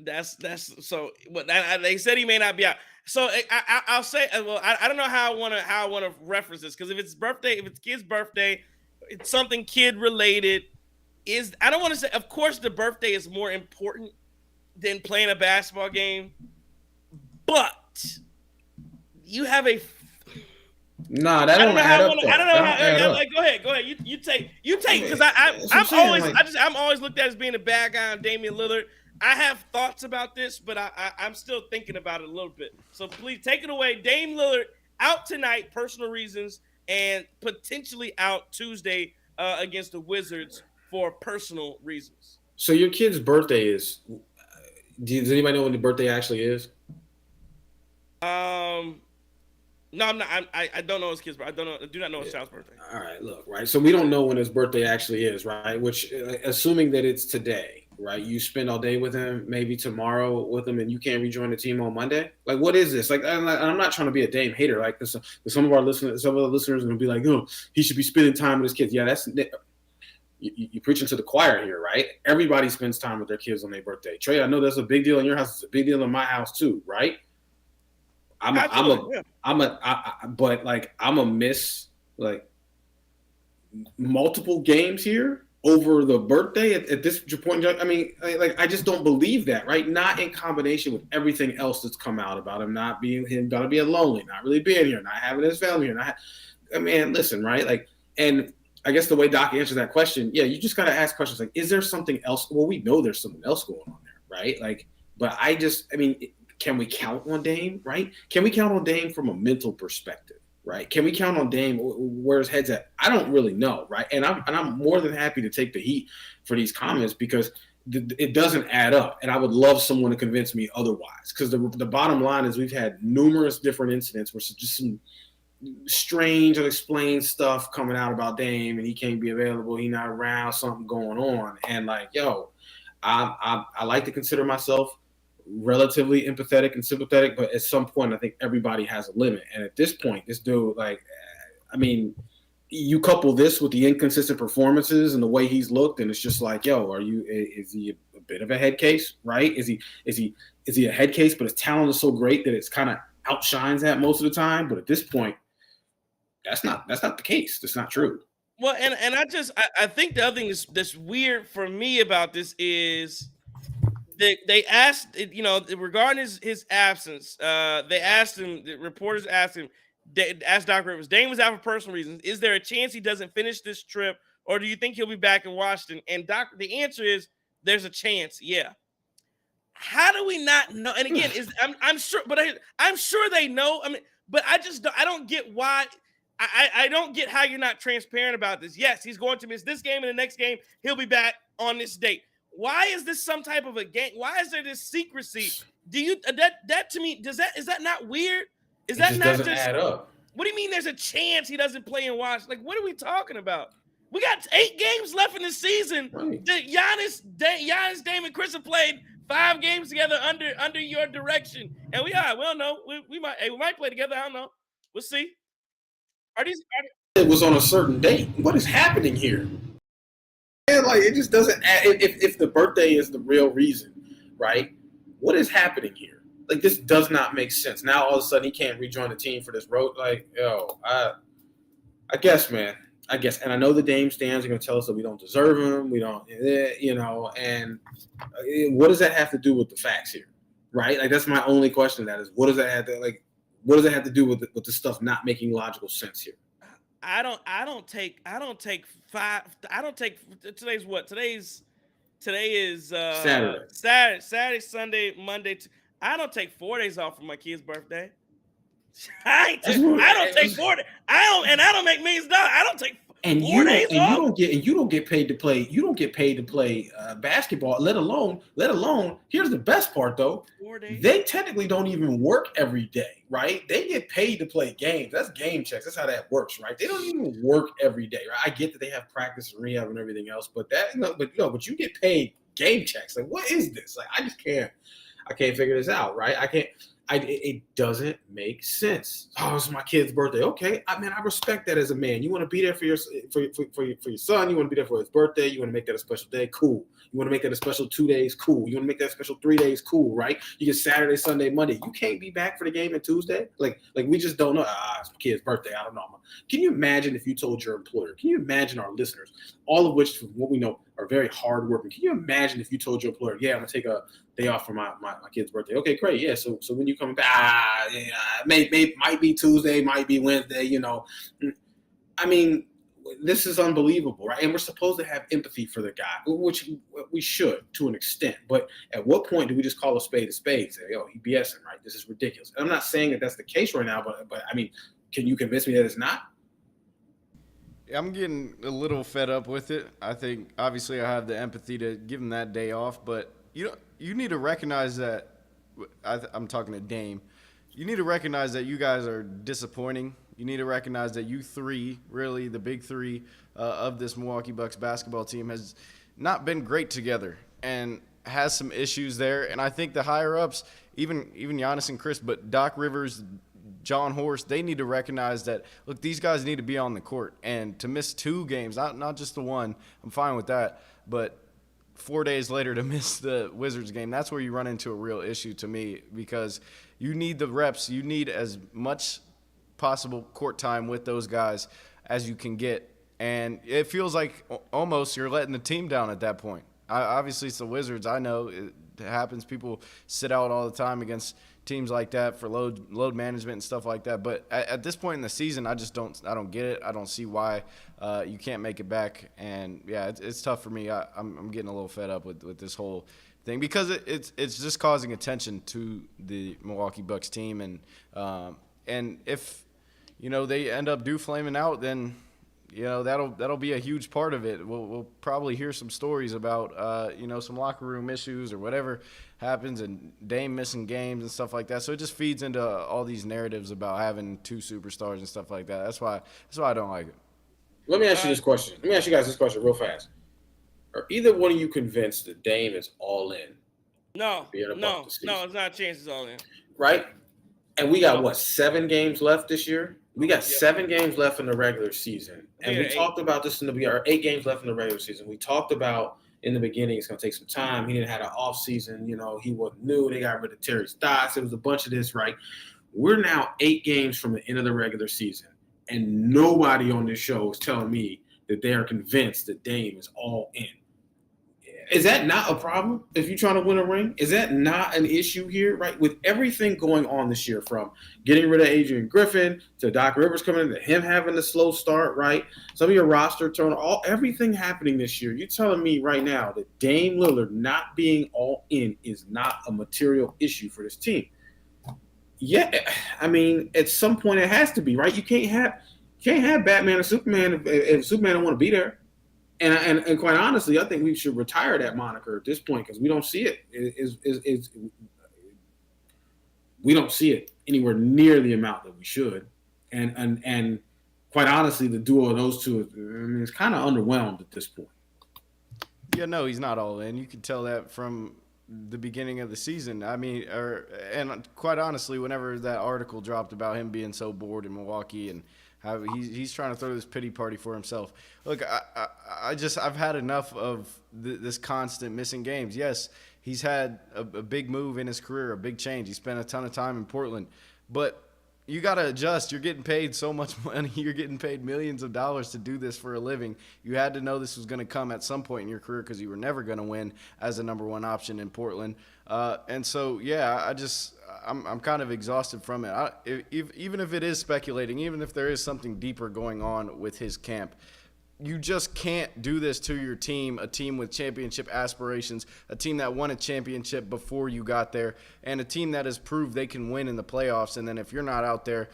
that's so. But they said he may not be out. So I'll say. Well, I don't know how I want to reference this, because if it's kid's birthday, it's something kid related. I don't want to say. Of course, the birthday is more important than playing a basketball game, but you have a. Nah, that don't add up. I don't know how. Like, go ahead. You take because I'm always looked at as being a bad guy on Damian Lillard. I have thoughts about this, but I'm still thinking about it a little bit. So please take it away. Dame Lillard out tonight, personal reasons, and potentially out Tuesday against the Wizards for personal reasons. So your kid's birthday is. Does anybody know when the birthday actually is? No, I'm not. I don't know his kid's birthday. I do not know his child's birthday. All right, look, right. So we don't know when his birthday actually is, right? Which, assuming that it's today, right? You spend all day with him, maybe tomorrow with him, and you can't rejoin the team on Monday. Like, what is this? Like, I'm not trying to be a Dame hater. Like, some of the listeners are gonna be like, "Oh, he should be spending time with his kids." Yeah, that's you're preaching to the choir here, right? Everybody spends time with their kids on their birthday. Trey, I know that's a big deal in your house. It's a big deal in my house too, right? But like I'm a miss like multiple games here over the birthday at this point. I mean, like I just don't believe that, right? Not in combination with everything else that's come out about him not being lonely, not really being here, not having his family here. Listen, right? Like, and I guess the way Doc answered that question, yeah, you just got to ask questions like, is there something else? Well, we know there's something else going on there, right? Like, but can we count on Dame, right? Can we count on Dame from a mental perspective, right? Can we count on Dame where his head's at? I don't really know, right? And I'm more than happy to take the heat for these comments because it doesn't add up. And I would love someone to convince me otherwise, because the bottom line is we've had numerous different incidents where just some strange, unexplained stuff coming out about Dame, and he can't be available, he's not around, something going on. And like, yo, I like to consider myself relatively empathetic and sympathetic, but at some point I think everybody has a limit. And at this point, this dude, like, I mean, you couple this with the inconsistent performances and the way he's looked, and it's just like, yo, is he a bit of a head case, right? Is he a head case, but his talent is so great that it's kind of outshines that most of the time? But at this point, That's not the case. That's not true. Well, and I think the other thing that's weird for me about this is they asked, regarding his absence, they asked him, the reporters asked him, asked Doc Rivers, Dame was out for personal reasons. Is there a chance he doesn't finish this trip, or do you think he'll be back in Washington? And the answer is there's a chance. Yeah. How do we not know? And again, I'm sure, but I'm sure they know. I mean, but I don't get why. I don't get how you're not transparent about this. Yes, he's going to miss this game, and the next game he'll be back on this date. Why is this some type of a game? Why is there this secrecy? Do you that to me is that not weird? Is that not doesn't add up? What do you mean there's a chance he doesn't play in Washington? Like, what are we talking about? We got 8 games left in the season. Right. Giannis, Damian, Khris have played 5 games together under your direction, and we don't know. We might play together. I don't know. We'll see. It was on a certain date. What is happening here? And like, it just doesn't add. If the birthday is the real reason, right? What is happening here? Like, this does not make sense. Now all of a sudden he can't rejoin the team for this road. Like, I guess, man. I guess, and I know the Dame stands are going to tell us that we don't deserve him. We don't, and what does that have to do with the facts here, right? Like, that's my only question. That is, what does that have to do with the stuff not making logical sense here? Today is Saturday, Sunday, Monday. I don't take 4 days off for my kid's birthday. I don't take 4 days. I don't make millions of dollars. I don't take 4 days off. You don't get paid to play. You don't get paid to play basketball. Let alone. Here's the best part, though. 4 days. They technically don't even work every day, right? They get paid to play games. That's game checks. That's how that works, right? They don't even work every day, right? I get that they have practice and rehab and everything else, but but you get paid game checks. Like, what is this? Like, I can't figure this out, right? It doesn't make sense. Oh, it's my kid's birthday. Okay, I respect that as a man. You want to be there for your son. You want to be there for his birthday. You want to make that a special day. Cool. You want to make that a special 2 days. Cool. You want to make that a special 3 days. Cool, right? You get Saturday, Sunday, Monday. You can't be back for the game on Tuesday. Like we just don't know. It's my kid's birthday. I don't know. Can you imagine if you told your employer? Can you imagine our listeners, all of which, from what we know, are very hardworking? Can you imagine if you told your employer, "Yeah, I'm gonna take a day off for my kid's birthday"? Okay, great. Yeah. So when you coming back? Might be Tuesday, might be Wednesday. I mean, this is unbelievable, right? And we're supposed to have empathy for the guy, which we should to an extent. But at what point do we just call a spade and say, "Yo, he BSing, right? This is ridiculous." And I'm not saying that that's the case right now, but I mean, can you convince me that it's not? I'm getting a little fed up with it. I think obviously I have the empathy to give him that day off, but you need to recognize that. I'm talking to Dame. You need to recognize that you guys are disappointing. You need to recognize that you three, really the big three of this Milwaukee Bucks basketball team, has not been great together and has some issues there. And I think the higher ups, even Giannis and Khris, but Doc Rivers, John Horst, they need to recognize that, look, these guys need to be on the court. And to miss 2 games, not just the one, I'm fine with that, but 4 days later to miss the Wizards game, that's where you run into a real issue to me, because you need the reps. You need as much possible court time with those guys as you can get. And it feels like almost you're letting the team down at that point. Obviously, it's the Wizards. I know it happens. People sit out all the time against teams like that for load management and stuff like that. But at this point in the season, I don't get it. I don't see why you can't make it back. And yeah, it's tough for me. I'm getting a little fed up with this whole thing, because it's just causing attention to the Milwaukee Bucks team. And if they end up flaming out, then that'll be a huge part of it. We'll probably hear some stories about some locker room issues or whatever happens, and Dame missing games and stuff like that. So it just feeds into all these narratives about having 2 superstars and stuff like that. That's why I don't like it. Let me ask you this question. Let me ask you guys this question real fast. Are either one of you convinced that Dame is all in? No, it's not a chance. It's all in. Right? And we got 7 games left this year? We got 7 games left in the regular season. And we talked about this in the 8 games left in the regular season. We talked about in the beginning it's going to take some time. He didn't have an off season. He wasn't new. They got rid of Terry Stotts. It was a bunch of this, right? We're now 8 games from the end of the regular season. and nobody on this show is telling me that they are convinced that Dame is all in. Is that not a problem if you're trying to win a ring? Is that not an issue here, right? With everything going on this year, from getting rid of Adrian Griffin to Doc Rivers coming in, to him having a slow start, right? Some of your roster turn, everything happening this year. You're telling me right now that Dame Lillard not being all in is not a material issue for this team? Yeah, I mean, at some point it has to be, right? You can't have Batman and Superman if Superman don't want to be there. And quite honestly, I think we should retire that moniker at this point because we don't see it. We don't see it anywhere near the amount that we should. And quite honestly, the duo of those two, is kind of underwhelmed at this point. Yeah, no, he's not all in. You can tell that from the beginning of the season. I mean, and quite honestly, whenever that article dropped about him being so bored in Milwaukee and how he's trying to throw this pity party for himself. Look, I've had enough of this constant missing games. Yes, he's had a big move in his career, a big change. He spent a ton of time in Portland, but you got to adjust. You're getting paid so much money. You're getting paid millions of dollars to do this for a living. You had to know this was going to come at some point in your career because you were never going to win as a number one option in Portland. And so, yeah, I'm kind of exhausted from it. Even if it is speculating, even if there is something deeper going on with his camp, you just can't do this to your team, a team with championship aspirations, a team that won a championship before you got there, and a team that has proved they can win in the playoffs. And then if you're not out there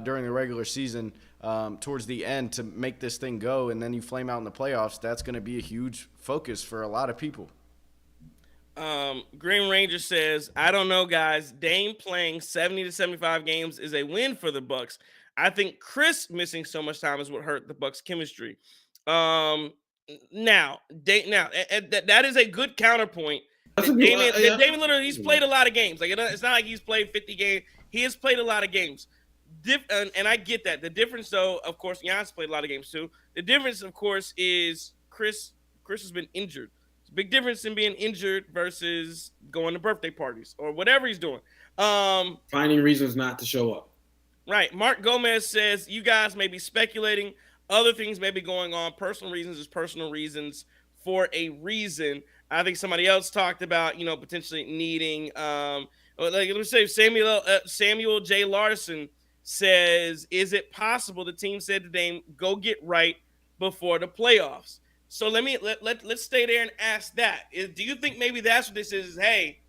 during the regular season towards the end to make this thing go, and then you flame out in the playoffs, that's going to be a huge focus for a lot of people. Green Ranger says, I don't know, guys. Dame playing 70 to 75 games is a win for the Bucks. I think Khris missing so much time is what hurt the Bucks' chemistry. Now, that is a good counterpoint. Damian Lillard, he's played a lot of games. Like, it's not like he's played 50 games. He has played a lot of games. And I get that. The difference, though, of course, Giannis played a lot of games too. The difference, of course, is Khris has been injured. It's a big difference in being injured versus going to birthday parties or whatever he's doing. Finding reasons not to show up. Right. Mark Gomez says, you guys may be speculating. Other things may be going on. Personal reasons is personal reasons for a reason. I think somebody else talked about, potentially needing, let's say Samuel J. Larson says, is it possible the team said to Dame, go get right before the playoffs? So let's stay there and ask that. Do you think maybe that's what this is? Hey,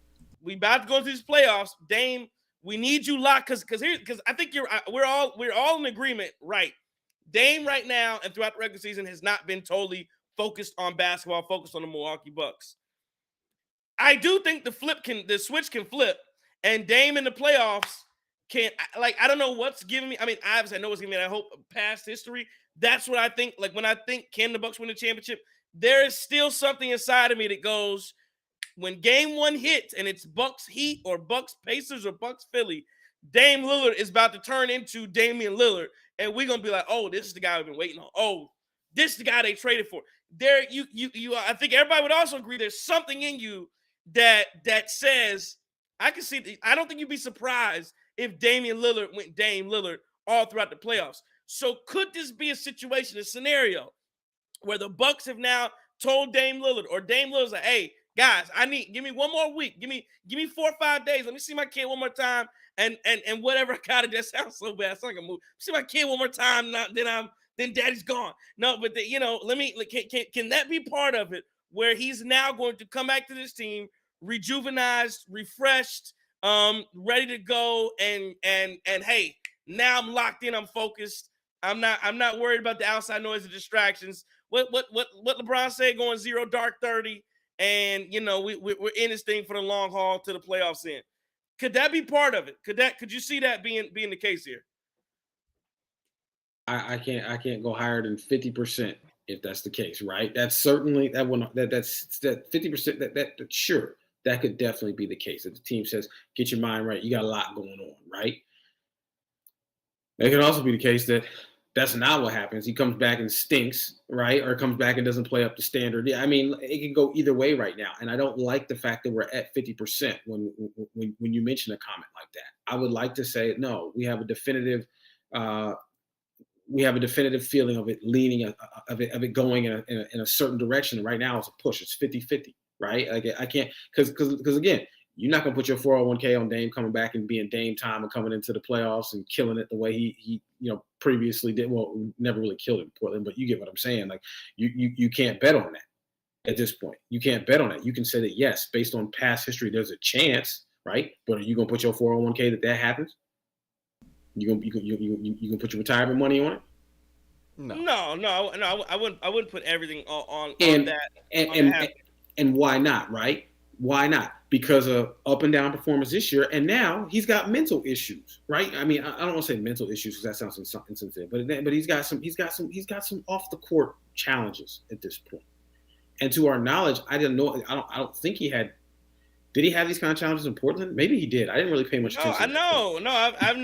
we about to go into these playoffs. Dame, we need you locked because I think we're all in agreement, right? Dame right now and throughout the regular season has not been totally focused on basketball, focused on the Milwaukee Bucks. I do think the switch can flip, and Dame in the playoffs can, I don't know what's giving me. I mean, obviously I know what's giving me. I hope past history. That's what I think. Like when I think, can the Bucks win the championship? There is still something inside of me that goes, when game one hits and it's Bucks Heat or Bucks Pacers or Bucks Philly, Dame Lillard is about to turn into Damian Lillard, and we're gonna be like, oh, this is the guy we've been waiting on. Oh, this is the guy they traded for. There, I think everybody would also agree there's something in you that says, I can see. I don't think you'd be surprised if Damian Lillard went Dame Lillard all throughout the playoffs. So could this be a situation, a scenario where the Bucks have now told Dame Lillard, or Dame Lillard's like, hey, guys, give me one more week. Give me 4 or 5 days. Let me see my kid one more time. And whatever I got it, that sounds so bad. It's like a movie. See my kid one more time, then daddy's gone. No, but can that be part of it where he's now going to come back to this team rejuvenized, refreshed, ready to go, and hey, now I'm locked in, I'm focused. I'm not worried about the outside noise and distractions. What LeBron said, going 0 dark 30. And we're in this thing for the long haul to the playoffs in. Could that be part of it? Could you see that being the case here? I can't go higher than 50% if that's the case, right? That's certainly that 50%. That sure, that could definitely be the case. If the team says, get your mind right, you got a lot going on, right? It could also be the case that that's not what happens. He comes back and stinks, right? Or comes back and doesn't play up to standard. Yeah, I mean, it can go either way right now. And I don't like the fact that we're at 50% when you mention a comment like that. I would like to say, no, we have a definitive we have a definitive feeling of it leaning, of it going in a certain direction. Right now, it's a push. It's 50-50, right? Like I can't because again, you're not gonna put your 401k on Dame coming back and being Dame time and coming into the playoffs and killing it the way he previously did. Well, never really killed it in Portland, but you get what I'm saying. Like you can't bet on that at this point. You can't bet on it. You can say that yes, based on past history, there's a chance, right? But are you gonna put your 401k that happens? You gonna put your retirement money on it? No. I wouldn't put everything on that. And why not, right? Why not? Because of up and down performance this year, and now he's got mental issues, right? I mean, I don't want to say mental issues because that sounds insensitive, but he's got some off the court challenges at this point. And to our knowledge, I don't think he had. Did he have these kind of challenges in Portland? Maybe he did. I didn't really pay much attention. I've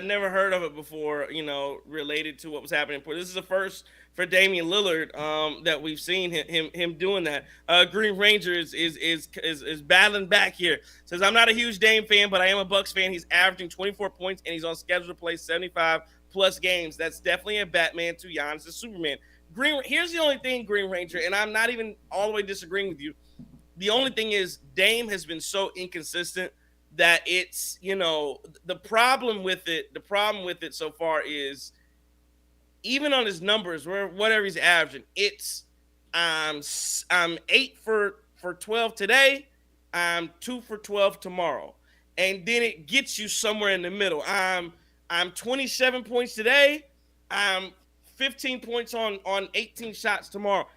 never heard of it before. Related to what was happening in Portland. This is the first for Damian Lillard that we've seen him doing that. Green Ranger is battling back here. Says I'm not a huge Dame fan, but I am a Bucks fan. He's averaging 24 points and he's on schedule to play 75 plus games. That's definitely a Batman to Giannis, the Superman. Here's the only thing, Green Ranger, and I'm not even all the way disagreeing with you. The only thing is Dame has been so inconsistent that it's, the problem with it so far is even on his numbers, whatever he's averaging, it's I'm 8 for 12 today, I'm 2 for 12 tomorrow. And then it gets you somewhere in the middle. I'm 27 points today, I'm 15 points on 18 shots tomorrow.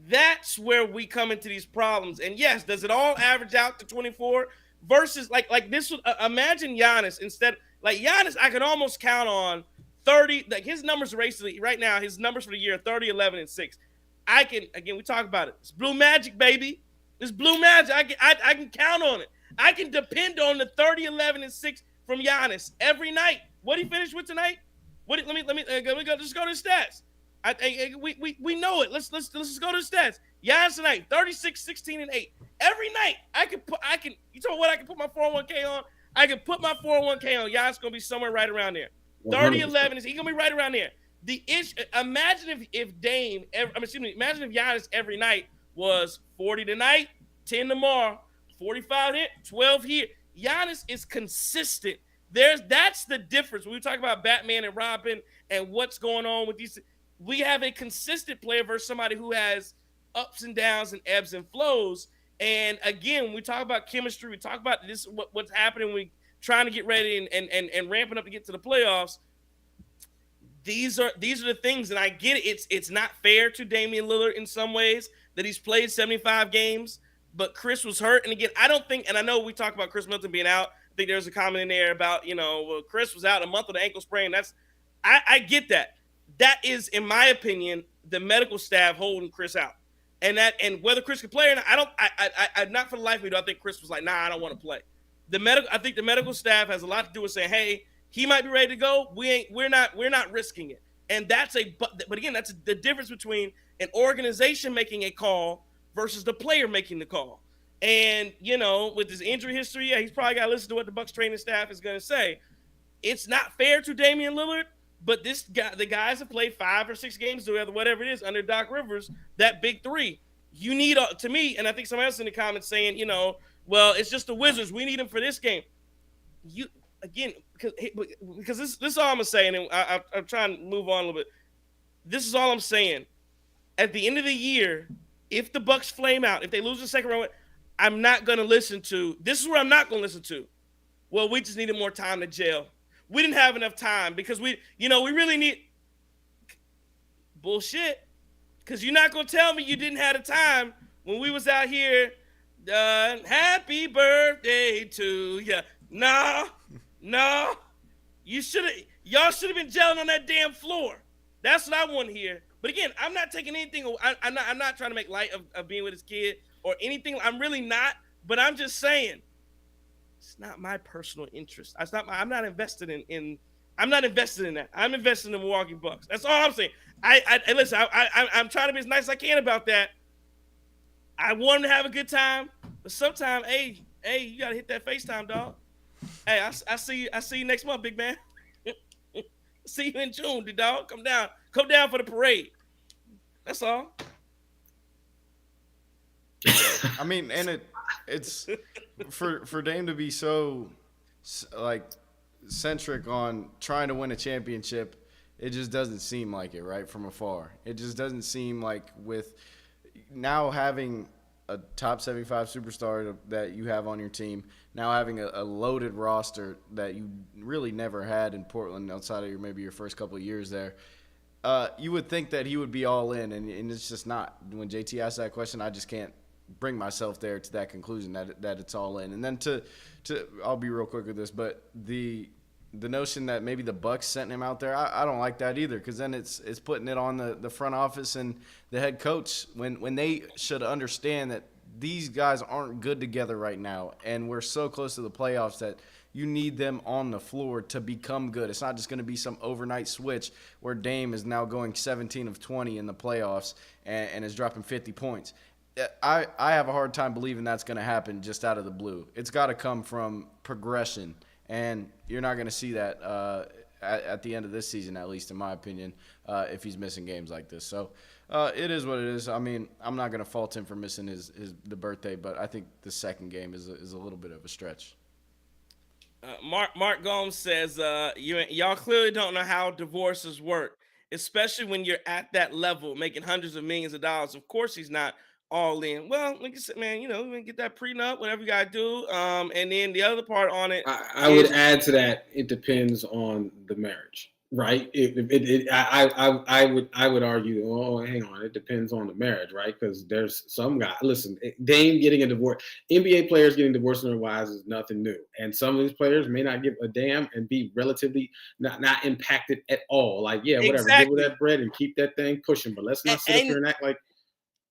That's where we come into these problems. And yes, does it all average out to 24 versus like this? Imagine Giannis instead. Like Giannis, I could almost count on 30. Like his numbers right now, his numbers for the year 30, 11, and 6. I can we talk about it. It's blue magic, baby. It's blue magic. I can count on it. I can depend on the 30, 11, and 6 from Giannis every night. What did he finish with tonight? Let me go. Just go to the stats. We know it. Let's just go to the stats. Giannis tonight, 36, 16, and 8. Every night, you know what I can put my 401k on? I can put my 401k on. Giannis gonna be somewhere right around there. 30, 11, he's gonna be right around there. The issue, imagine if imagine if Giannis every night was 40 tonight, 10 tomorrow, 45 here, 12 here. Giannis is consistent. That's the difference. When we talk about Batman and Robin and what's going on with these, we have a consistent player versus somebody who has ups and downs and ebbs and flows. And again, when we talk about chemistry, we talk about this what's happening when we trying to get ready and ramping up to get to the playoffs. These are the things, and I get it. It's not fair to Damian Lillard in some ways that he's played 75 games, but Khris was hurt. And again, I don't think, and I know we talk about Khris Middleton being out. I think there's a comment in there about, Khris was out a month with an ankle sprain. I get that. That is, in my opinion, the medical staff holding Khris out. And whether Khris can play or not, I not for the life of me do I think Khris was like, nah, I don't want to play. I think the medical staff has a lot to do with saying, hey, he might be ready to go. We're not risking it. And but again, that's the difference between an organization making a call versus the player making the call. And, with his injury history, yeah, he's probably got to listen to what the Bucks training staff is going to say. It's not fair to Damian Lillard, but the guys have played 5 or 6 games together, whatever it is, under Doc Rivers, that big three. You need, to me, and I think somebody else in the comments saying, well, it's just the Wizards. We need them for this game. Because this is all I'm going to say, and I'm trying to move on a little bit. This is all I'm saying. At the end of the year, if the Bucks flame out, if they lose the second round, I'm not going to listen to – this is where I'm not going to listen to. Well, we just needed more time to gel. We didn't have enough time because we really need – bullshit. Because you're not going to tell me you didn't have the time when we was out here, happy birthday to you. No. Y'all should have been gelling on that damn floor. That's what I want to hear. But again, I'm not taking anything. I'm not trying to make light of being with his kid or anything. I'm really not. But I'm just saying, it's not my personal interest. I'm not invested in. I'm not invested in that. I'm invested in the Milwaukee Bucks. That's all I'm saying. Listen. I'm trying to be as nice as I can about that. I want him to have a good time, but sometimes, hey, you gotta hit that FaceTime, dog. Hey, I see you next month, big man. See you in June, dog. Come down for the parade. That's all. I mean, and it's for Dame to be so like centric on trying to win a championship. It just doesn't seem like it, right, from afar. It just doesn't seem like with now having a top 75 superstar that you have on your team, now having a loaded roster that you really never had in Portland outside of maybe your first couple of years there. You would think that he would be all in, and it's just not. When JT asked that question, I just can't bring myself there to that conclusion that it's all in. And then to I'll be real quick with this, but the notion that maybe the Bucks sent him out there, I don't like that either, because then it's putting it on the front office and the head coach when they should understand that these guys aren't good together right now, and we're so close to the playoffs that you need them on the floor to become good. It's not just going to be some overnight switch where Dame is now going 17 of 20 in the playoffs and is dropping 50 points. I have a hard time believing that's going to happen just out of the blue. It's got to come from progression, and you're not going to see that at the end of this season, at least in my opinion, if he's missing games like this. So it is what it is. I mean, I'm not going to fault him for missing the birthday, but I think the second game is a little bit of a stretch. Mark Gomes says, y'all clearly don't know how divorces work, especially when you're at that level, making hundreds of millions of dollars. Of course, he's not all in. Well, like I said, man, we get that prenup, whatever you gotta do. And then the other part on it, I would add to that. It depends on the marriage, right? I would argue. Oh, hang on. It depends on the marriage, right? Because there's some guy. Listen, Dame getting a divorce, NBA players getting divorced from their wives is nothing new, and some of these players may not give a damn and be relatively not impacted at all. Like, yeah, whatever. exactly. Give her that bread and keep that thing pushing, but let's not sit up here and act like.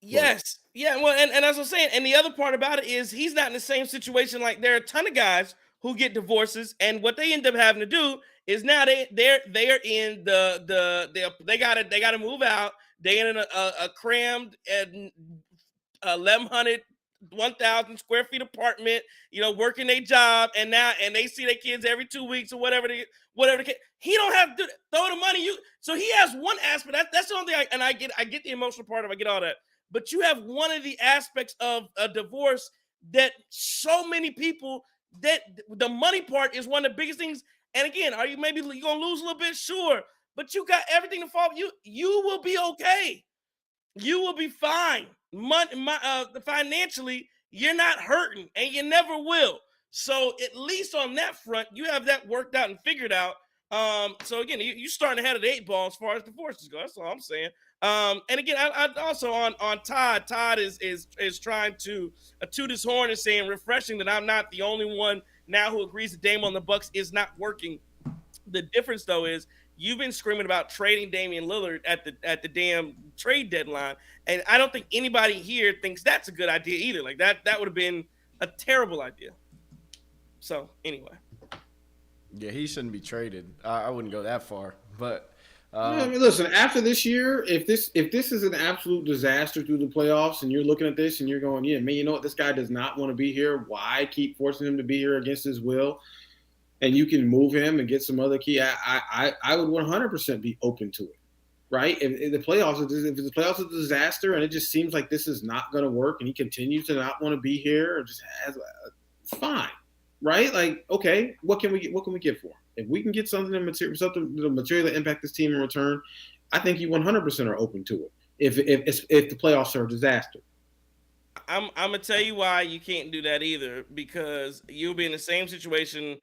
Yes. Yeah. Well, and as I'm saying, and the other part about it is he's not in the same situation. Like there are a ton of guys who get divorces, and what they end up having to do is now they're in they gotta move out. They're in a crammed 1,100, 1,000 square feet apartment, working their job, and they see their kids every 2 weeks or whatever. He don't have to throw the money. So he has one aspect. That's the only thing. I get the emotional part of it. I get all that. But you have one of the aspects of a divorce that so many people, that the money part is one of the biggest things. And again, are you maybe you're gonna lose a little bit? Sure, but you got everything to fall. You will be okay. You will be fine. Financially, you're not hurting, and you never will. So at least on that front, you have that worked out and figured out. So again, you starting ahead of the 8 ball as far as divorces go. That's all I'm saying. And again, I also on Todd. Todd is trying to toot his horn and saying refreshing that I'm not the only one now who agrees that Dame on the Bucks is not working. The difference though is you've been screaming about trading Damian Lillard at the damn trade deadline, and I don't think anybody here thinks that's a good idea either. Like that would have been a terrible idea. So anyway. Yeah, he shouldn't be traded. I wouldn't go that far, but. I mean, listen, after this year, if this is an absolute disaster through the playoffs, and you're looking at this and you're going, yeah, man, you know what? This guy does not want to be here. Why keep forcing him to be here against his will? And you can move him and get some other key. I would 100% be open to it, right? If the playoffs is a disaster and it just seems like this is not going to work, and he continues to not want to be here, or just has fine, right? Like, okay, what can we get for him? If we can get something the material that impact this team in return, I think you 100% are open to it. If the playoffs are a disaster, I'm gonna tell you why you can't do that either, because you'll be in the same situation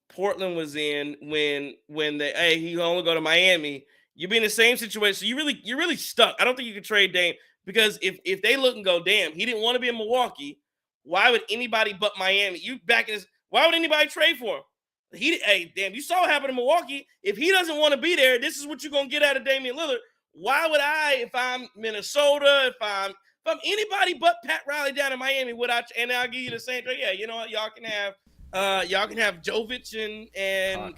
Portland was in when he only go to Miami. You'll be in the same situation. You're really stuck. I don't think you can trade Dame, because if they look and go, damn, he didn't want to be in Milwaukee. Why would anybody but Miami? Why would anybody trade for him? You saw what happened in Milwaukee. If he doesn't want to be there, this is what you're gonna get out of Damian Lillard. Why would I, if I'm Minnesota, if I'm anybody but Pat Riley down in Miami, and I'll give you the same trade? Yeah, you know what? Y'all can have Jovic and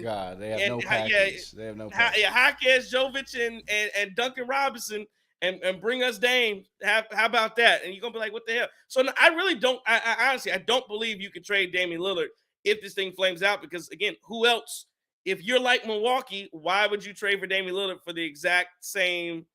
God, they have no package. They have no package. Jaquez, Jovic, and Duncan Robinson, and bring us Dame. How about that? And you're gonna be like, what the hell? So no, I really don't. I honestly don't believe you can trade Damian Lillard if this thing flames out, because again, who else if you're like Milwaukee, why would you trade for Damian Lillard for the exact same?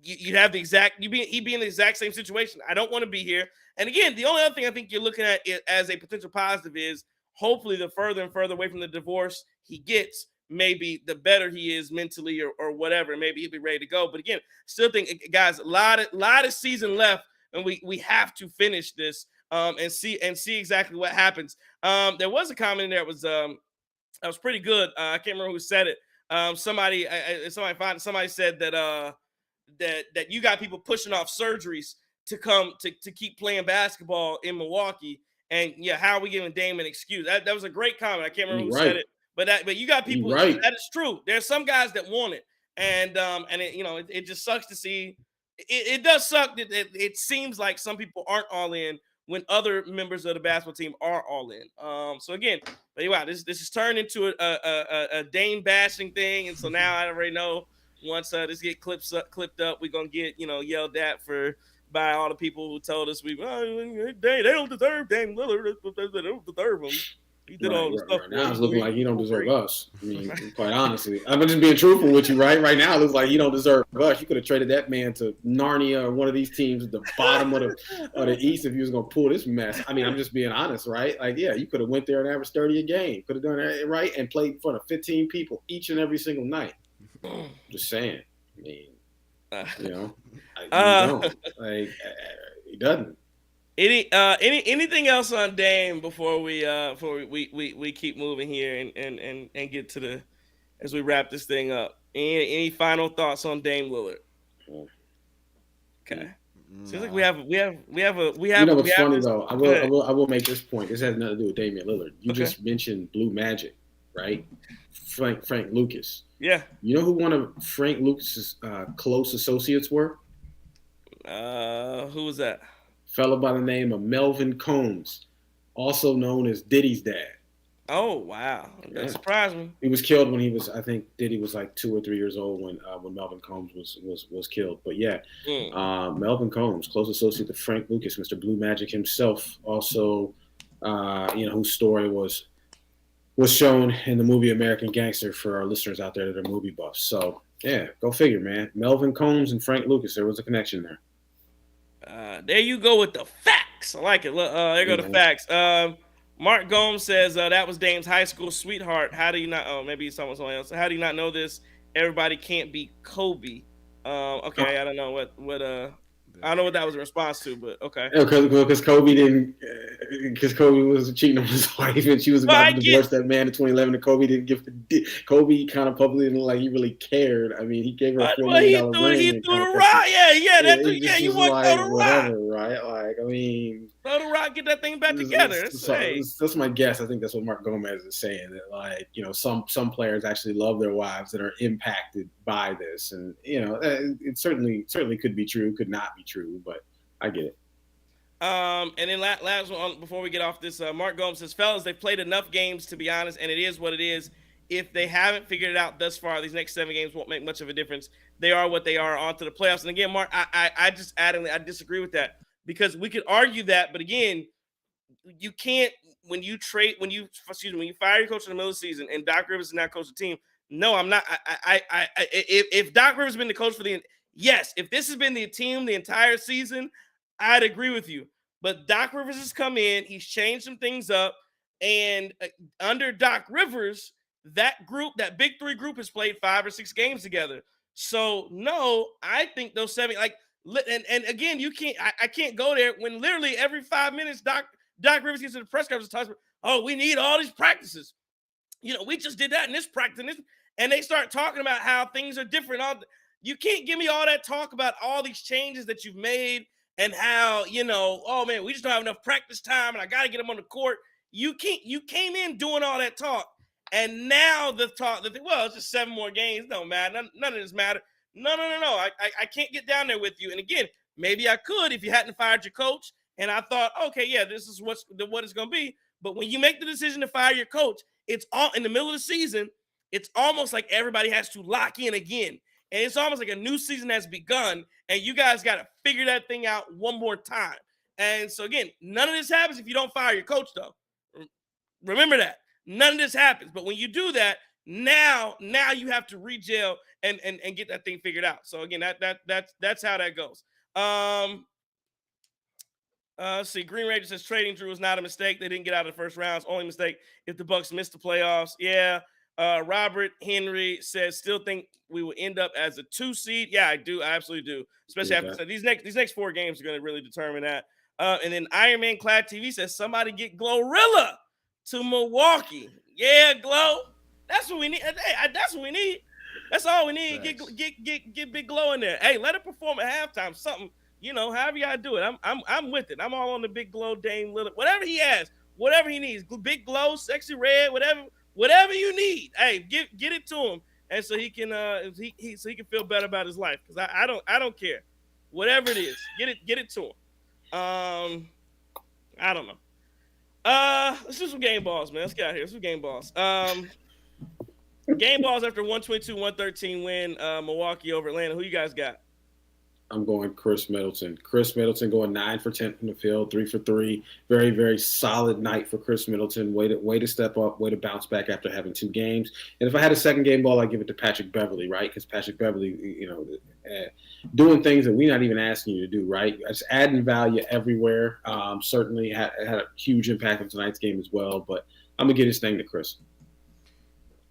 You'd have the exact, he'd be in the exact same situation. I don't want to be here. And again, the only other thing I think you're looking at it as a potential positive is hopefully the further and further away from the divorce he gets, maybe the better he is mentally or whatever. Maybe he'll be ready to go. But again, still think, guys, a lot of season left, and we have to finish this and see exactly what happens. There was a comment in there that was pretty good. I can't remember who said it. Somebody said that that you got people pushing off surgeries to come to keep playing basketball in Milwaukee. And yeah, how are we giving Dame an excuse? That was a great comment. I can't remember who said it, but you got people. That is true. There's some guys that want it, and it, it just sucks to see. It does suck that it seems like some people aren't all in when other members of the basketball team are all in. So again, wow, this has turned into a Dame bashing thing, and so now I already know once this get clipped up, we're gonna get yelled at by all the people who told us they don't deserve Dame Lillard. They don't deserve him. He did all the stuff. Right now it's looking like he don't deserve us. I mean, quite honestly, I'm just being truthful with you, right? Right now it looks like he don't deserve us. You could have traded that man to Narnia or one of these teams at the bottom of the East if you was gonna pull this mess. I mean, I'm just being honest, right? Like, yeah, you could have went there and averaged 30 a game. Could have done that right and played in front of 15 people each and every single night. Just saying. I mean, he don't. Like, he doesn't. Anything else on Dame before we keep moving here and get to as we wrap this thing up? Any final thoughts on Dame Lillard? Okay. Seems like we have. What's funny though? I will make this point. This has nothing to do with Damian Lillard. You just mentioned Blue Magic, right? Frank Lucas. Yeah. You know who one of Frank Lucas's close associates were? Who was that? Fellow by the name of Melvin Combs, also known as Diddy's dad. Oh wow, that surprised me. He was killed when I think Diddy was like 2 or 3 years old when Melvin Combs was killed. But yeah, Melvin Combs, close associate to Frank Lucas, Mr. Blue Magic himself, also, whose story was shown in the movie American Gangster for our listeners out there that are movie buffs. So yeah, go figure, man. Melvin Combs and Frank Lucas, there was a connection there. There you go with the facts. I like it. There go the facts. Mark Gomes says that was Dame's high school sweetheart. How do you not? Oh, maybe he's talking somebody else. How do you not know this? Everybody can't be Kobe. Okay, I don't know what I don't know what that was a response to, but okay. Because Kobe didn't, because Kobe was cheating on his wife and she was about to divorce that man in 2011. And Kobe didn't Kobe kind of publicly didn't look like he really cared. I mean, he gave her a $4 million ring. He threw the rock. You want to throw the rock, right? Like, I mean, throw the rock, get that thing back together. That's my guess. I think that's what Mark Gomez is saying. That, like, some players actually love their wives that are impacted by this, and it certainly could be true, could not be true, but I get it. And then last one before we get off this, Mark Gomes says, fellas, they've played enough games to be honest, and it is what it is. If they haven't figured it out thus far, these next 7 games won't make much of a difference. They are what they are, on to the playoffs. And again, Mark, I just adamantly, I disagree with that, because we could argue that, but again, you can't, when you fire your coach in the middle of the season and Doc Rivers is not coach of the team. No, I'm not. If Doc Rivers has been the coach for if this has been the team the entire season, I'd agree with you. But Doc Rivers has come in, he's changed some things up, and under Doc Rivers, that group, that big 3 group, has played 5 or 6 games together. So no, I think those 7, and again, you can't. I can't go there when literally every 5 minutes, Doc Rivers gets to the press conference and talks about, oh, we need all these practices. We just did that in this practice, and they start talking about how things are different. You can't give me all that talk about all these changes that you've made and how, oh man, we just don't have enough practice time and I got to get them on the court. You came in doing all that talk, and now the talk that, well, it's just 7 more games. Don't matter. None of this matter. No. I can't get down there with you. And again, maybe I could if you hadn't fired your coach. And I thought, okay, yeah, this is what it's going to be. But when you make the decision to fire your coach, it's all in the middle of the season. It's almost like everybody has to lock in again. And it's almost like a new season has begun, and you guys got to figure that thing out one more time. And so, again, none of this happens if you don't fire your coach, though. Remember that. None of this happens. But when you do that, Now you have to regel and get that thing figured out. So again, that's how that goes. Let's see. Green Ranger says trading Drew was not a mistake. They didn't get out of the first rounds. Only mistake if the Bucks missed the playoffs. Yeah. Robert Henry says still think we will end up as a 2 seed. Yeah, I do. I absolutely do. Especially after these next 4 games are going to really determine that. And then Iron Man Clad TV says somebody get Glorilla to Milwaukee. Yeah, Glow. That's what we need. Hey, that's what we need. That's all we need. Get Big Glow in there. Hey, let it perform at halftime. Something. However you gotta do it. I'm with it. I'm all on the Big Glow, Dame Lillard, whatever he has, whatever he needs. Big Glow, Sexy Red, whatever you need. Hey, get it to him, and so he can so he can feel better about his life. Because I don't care, whatever it is, get it to him. I don't know. Let's do some game balls, man. Let's get out of here. Let's do game balls. Game balls after 122-113 win. Milwaukee over Atlanta. Who you guys got? I'm going Khris Middleton. Khris Middleton going 9 for 10 from the field, 3 for 3. Very, very solid night for Khris Middleton. Way to step up, way to bounce back after having 2 games. And if I had a second game ball, I'd give it to Patrick Beverley, right? Because Patrick Beverley, doing things that we're not even asking you to do, right? Just adding value everywhere. Certainly had a huge impact on tonight's game as well. But I'm gonna get his thing to Khris.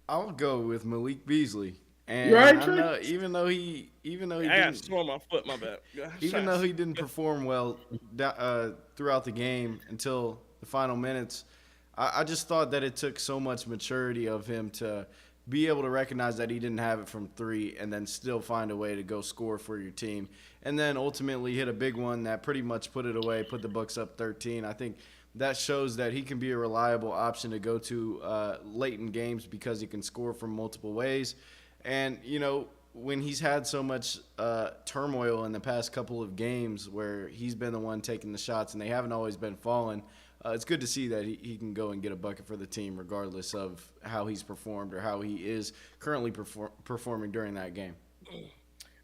I'll go with Malik Beasley. And right, even though he I got swore my foot, my bad. Even though he didn't perform well throughout the game until the final minutes, I just thought that it took so much maturity of him to be able to recognize that he didn't have it from 3 and then still find a way to go score for your team. And then ultimately hit a big one that pretty much put it away, put the Bucks up 13. I think that shows that he can be a reliable option to go to late in games because he can score from multiple ways. And, when he's had so much turmoil in the past couple of games where he's been the one taking the shots and they haven't always been falling, it's good to see that he can go and get a bucket for the team regardless of how he's performed or how he is currently performing during that game.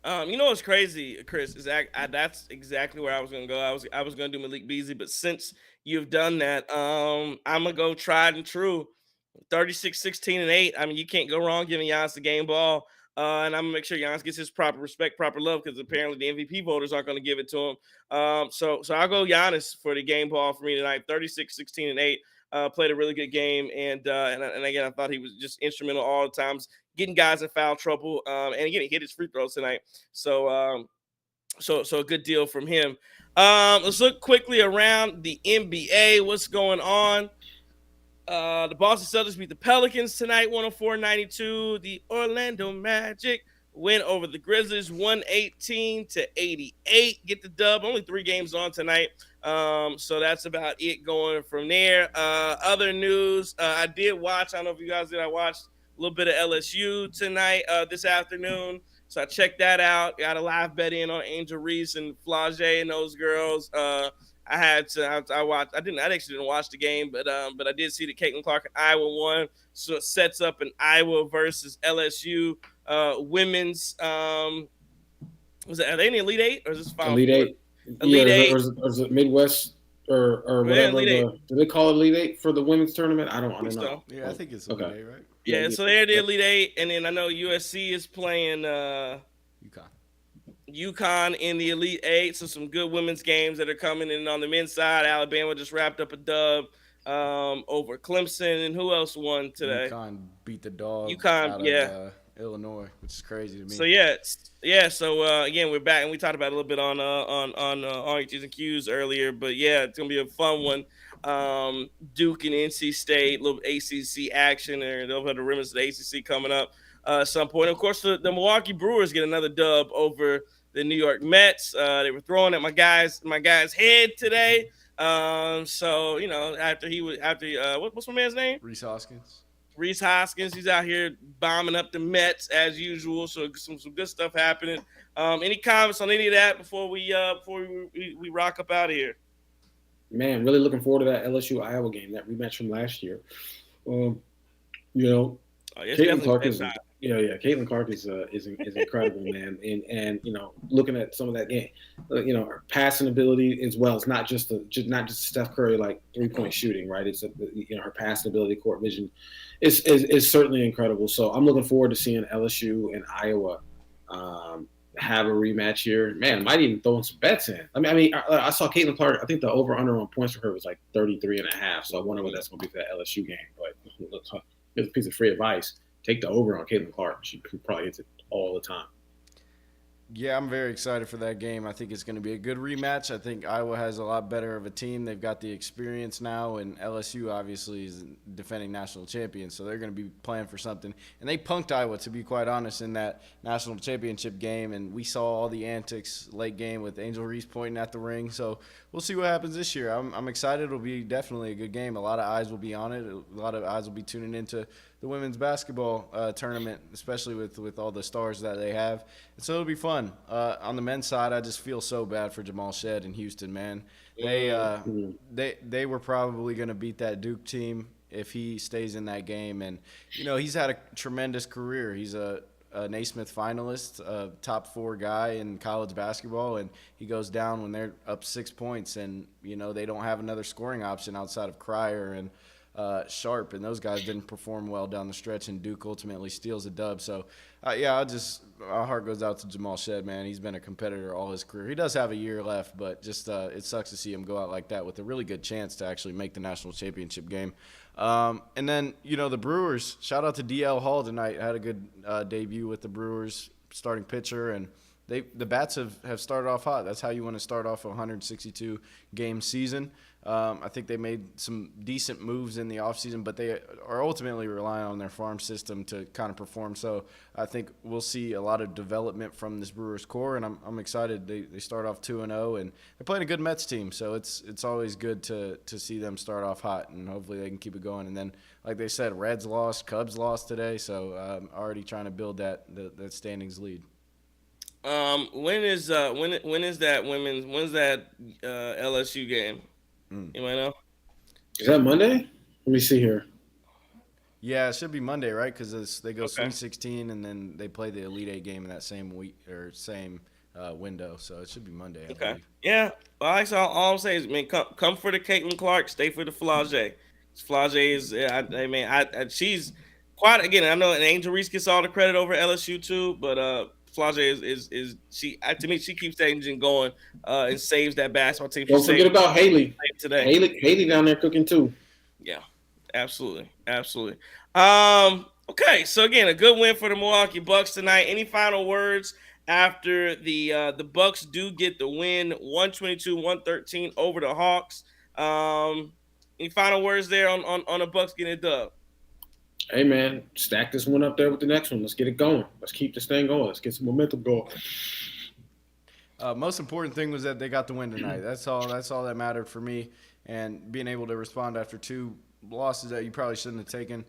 What's crazy, Chris, is that's exactly where I was going to go. I was going to do Malik Beasley, but since you've done that, I'm going to go tried and true. 36, 16, and 8. I mean, you can't go wrong giving Giannis the game ball. And I'm going to make sure Giannis gets his proper respect, proper love, because apparently the MVP voters aren't going to give it to him. So I'll go Giannis for the game ball for me tonight. 36, 16, and 8. Played a really good game. And again, I thought he was just instrumental all the times, getting guys in foul trouble. And again, he hit his free throws tonight. So a good deal from him. Let's look quickly around the NBA. What's going on? The Boston Celtics beat the Pelicans tonight, 104-92. The Orlando Magic win over the Grizzlies, 118-88. Get the dub. Only 3 games on tonight. So that's about it going from there. Other news, I did watch. I don't know if you guys did. I watched a little bit of LSU tonight, this afternoon. So I checked that out. Got a live bet in on Angel Reese and Flage and those girls. I actually didn't watch the game, but I did see that Caitlin Clark and Iowa won. So it sets up an Iowa versus LSU women's. Are they in the Elite 8 or is this Final Elite 8? Elite 8. Or is it Midwest or whatever? Do they call it Elite 8 for the women's tournament? I don't know. So. Yeah, I think it's Elite 8, right? Yeah, so they're the Elite 8, and then I know USC is playing UConn in the Elite 8, so some good women's games that are coming in on the men's side. Alabama just wrapped up a dub over Clemson, and who else won today? UConn beat the dog out of Illinois, which is crazy to me. So So again, we're back, and we talked about it a little bit on RHs and Qs earlier, but yeah, it's gonna be a fun one. Duke and NC State, little ACC action, and they'll have the remnants of the ACC coming up at some point. Of course, the Milwaukee Brewers get another dub over the New York Mets. They were throwing at my guy's head today. So after what's my man's name? Rhys Hoskins. Rhys Hoskins, he's out here bombing up the Mets as usual. So some good stuff happening. Any comments on any of that before we rock up out of here? Man, really looking forward to that LSU Iowa game, that rematch from last year. Caitlin Yeah. Caitlin Clark is incredible, man. And looking at some of that game, her passing ability as well. It's not just Steph Curry like 3-point shooting, right? It's her passing ability, court vision, is certainly incredible. So I'm looking forward to seeing LSU and Iowa have a rematch here. Man, might even throw in some bets in. I saw Caitlin Clark. I think the over under on points for her was like 33.5. So I wonder what that's going to be for that LSU game. But here's a piece of free advice. Take the over on Caitlin Clark. She probably hits it all the time. Yeah, I'm very excited for that game. I think it's going to be a good rematch. I think Iowa has a lot better of a team. They've got the experience now, and LSU obviously is defending national champion, so they're going to be playing for something. And they punked Iowa, to be quite honest, in that national championship game, and we saw all the antics late game with Angel Reese pointing at the ring. So we'll see what happens this year. I'm excited. It'll be definitely a good game. A lot of eyes will be on it. A lot of eyes will be tuning into the women's basketball tournament, especially with all the stars that they have. And so it'll be fun. On the men's side, I just feel so bad for Jamal Shedd in Houston, man. They were probably going to beat that Duke team if he stays in that game. And, he's had a tremendous career. He's a Naismith finalist, a top 4 guy in college basketball, and he goes down when they're up 6 points and, they don't have another scoring option outside of Cryer and Sharp, and those guys didn't perform well down the stretch, and Duke ultimately steals a dub. So, our heart goes out to Jamal Shedd, man. He's been a competitor all his career. He does have a year left, but just it sucks to see him go out like that with a really good chance to actually make the national championship game. And then, the Brewers, shout out to DL Hall tonight. Had a good debut with the Brewers starting pitcher, and the bats have started off hot. That's how you want to start off a 162-game season. I think they made some decent moves in the offseason, but they are ultimately relying on their farm system to kind of perform. So I think we'll see a lot of development from this Brewers core, and I'm excited. They start off 2-0, and they're playing a good Mets team, so it's always good to see them start off hot, and hopefully they can keep it going. And then, like they said, Reds lost, Cubs lost today, so already trying to build that standings lead. When's that LSU game? You might know. Is that Monday? Let me see here. Yeah, it should be Monday, right? Because they go Sweet 16, and then they play the Elite Eight game in that same week or same window. So it should be Monday. I believe. Yeah. Well, actually, all I'm saying is, come for the Caitlin Clark, stay for the Flage. Flage is, she's quite, again, I know Angel Reese gets all the credit over LSU too, but Flage is she, to me, she keeps that engine going and saves that basketball team. Don't forget about Haley today. Haley down there cooking too. Yeah, absolutely. Okay, so again, a good win for the Milwaukee Bucks tonight. Any final words after the Bucks do get the win, 122-113 over the Hawks? Any final words there on the Bucks getting it dub? Hey, man, stack this one up there with the next one. Let's get it going. Let's keep this thing going. Let's get some momentum going. Most important thing was that they got the win tonight. That's all that mattered for me. And being able to respond after 2 losses that you probably shouldn't have taken.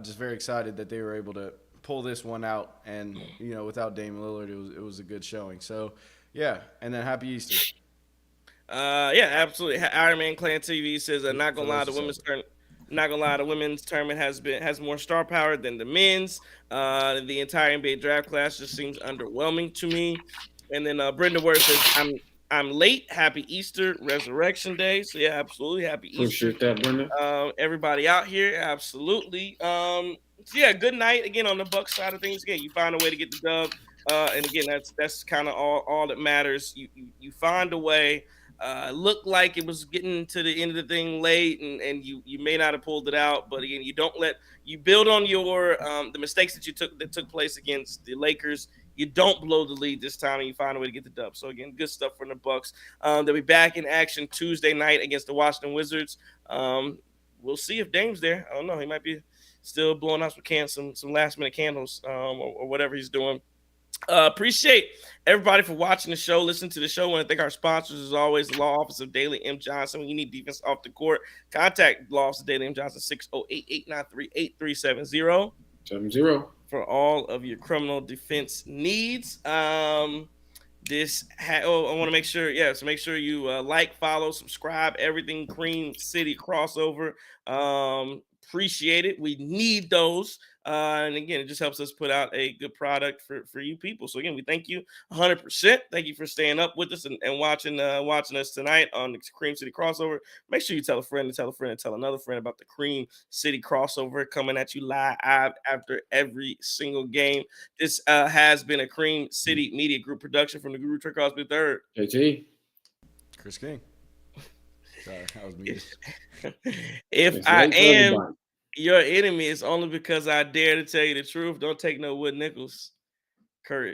Just very excited that they were able to pull this one out. And, without Damian Lillard, it was a good showing. So, yeah, and then happy Easter. Yeah, absolutely. Iron Man Clan TV says, not gonna lie, the women's tournament has more star power than the men's. The entire NBA draft class just seems underwhelming to me. And then Brenda Word says, I'm late. Happy Easter, Resurrection Day. So yeah, absolutely, happy Easter. Appreciate that, Brenda. Everybody out here, absolutely. So yeah, good night again on the Bucks side of things. Again, you find a way to get the dub, and again, that's kind of all that matters. You find a way. Looked like it was getting to the end of the thing late, and you may not have pulled it out. But again, you build on your the mistakes that took place against the Lakers. You don't blow the lead this time, and you find a way to get the dub. So again, good stuff from the Bucks. They'll be back in action Tuesday night against the Washington Wizards. We'll see if Dame's there. I don't know. He might be still blowing out some last minute candles or whatever he's doing. Appreciate everybody for watching the show, listening to the show. I want to thank our sponsors, as always, the Law Office of Daily M. Johnson. When you need defense off the court, contact Law Office of Daily M. Johnson, 608-893-8370. 70. For all of your criminal defense needs. I want to make sure, so make sure you like, follow, subscribe, everything Cream City crossover. Appreciate it. We need those. And again, it just helps us put out a good product for you people. So again, we thank you 100%. Thank you for staying up with us and watching us tonight on the Cream City crossover. Make sure you tell a friend and tell a friend and tell another friend about the Cream City crossover coming at you live after every single game. This has been a Cream City Media Group production from the Guru Trick Cosby III. JT. Chris King. Sorry, that was me. If It's I late for am everybody. your enemy, it's only because I dare to tell you the truth. Don't take no wood nickels. Courage.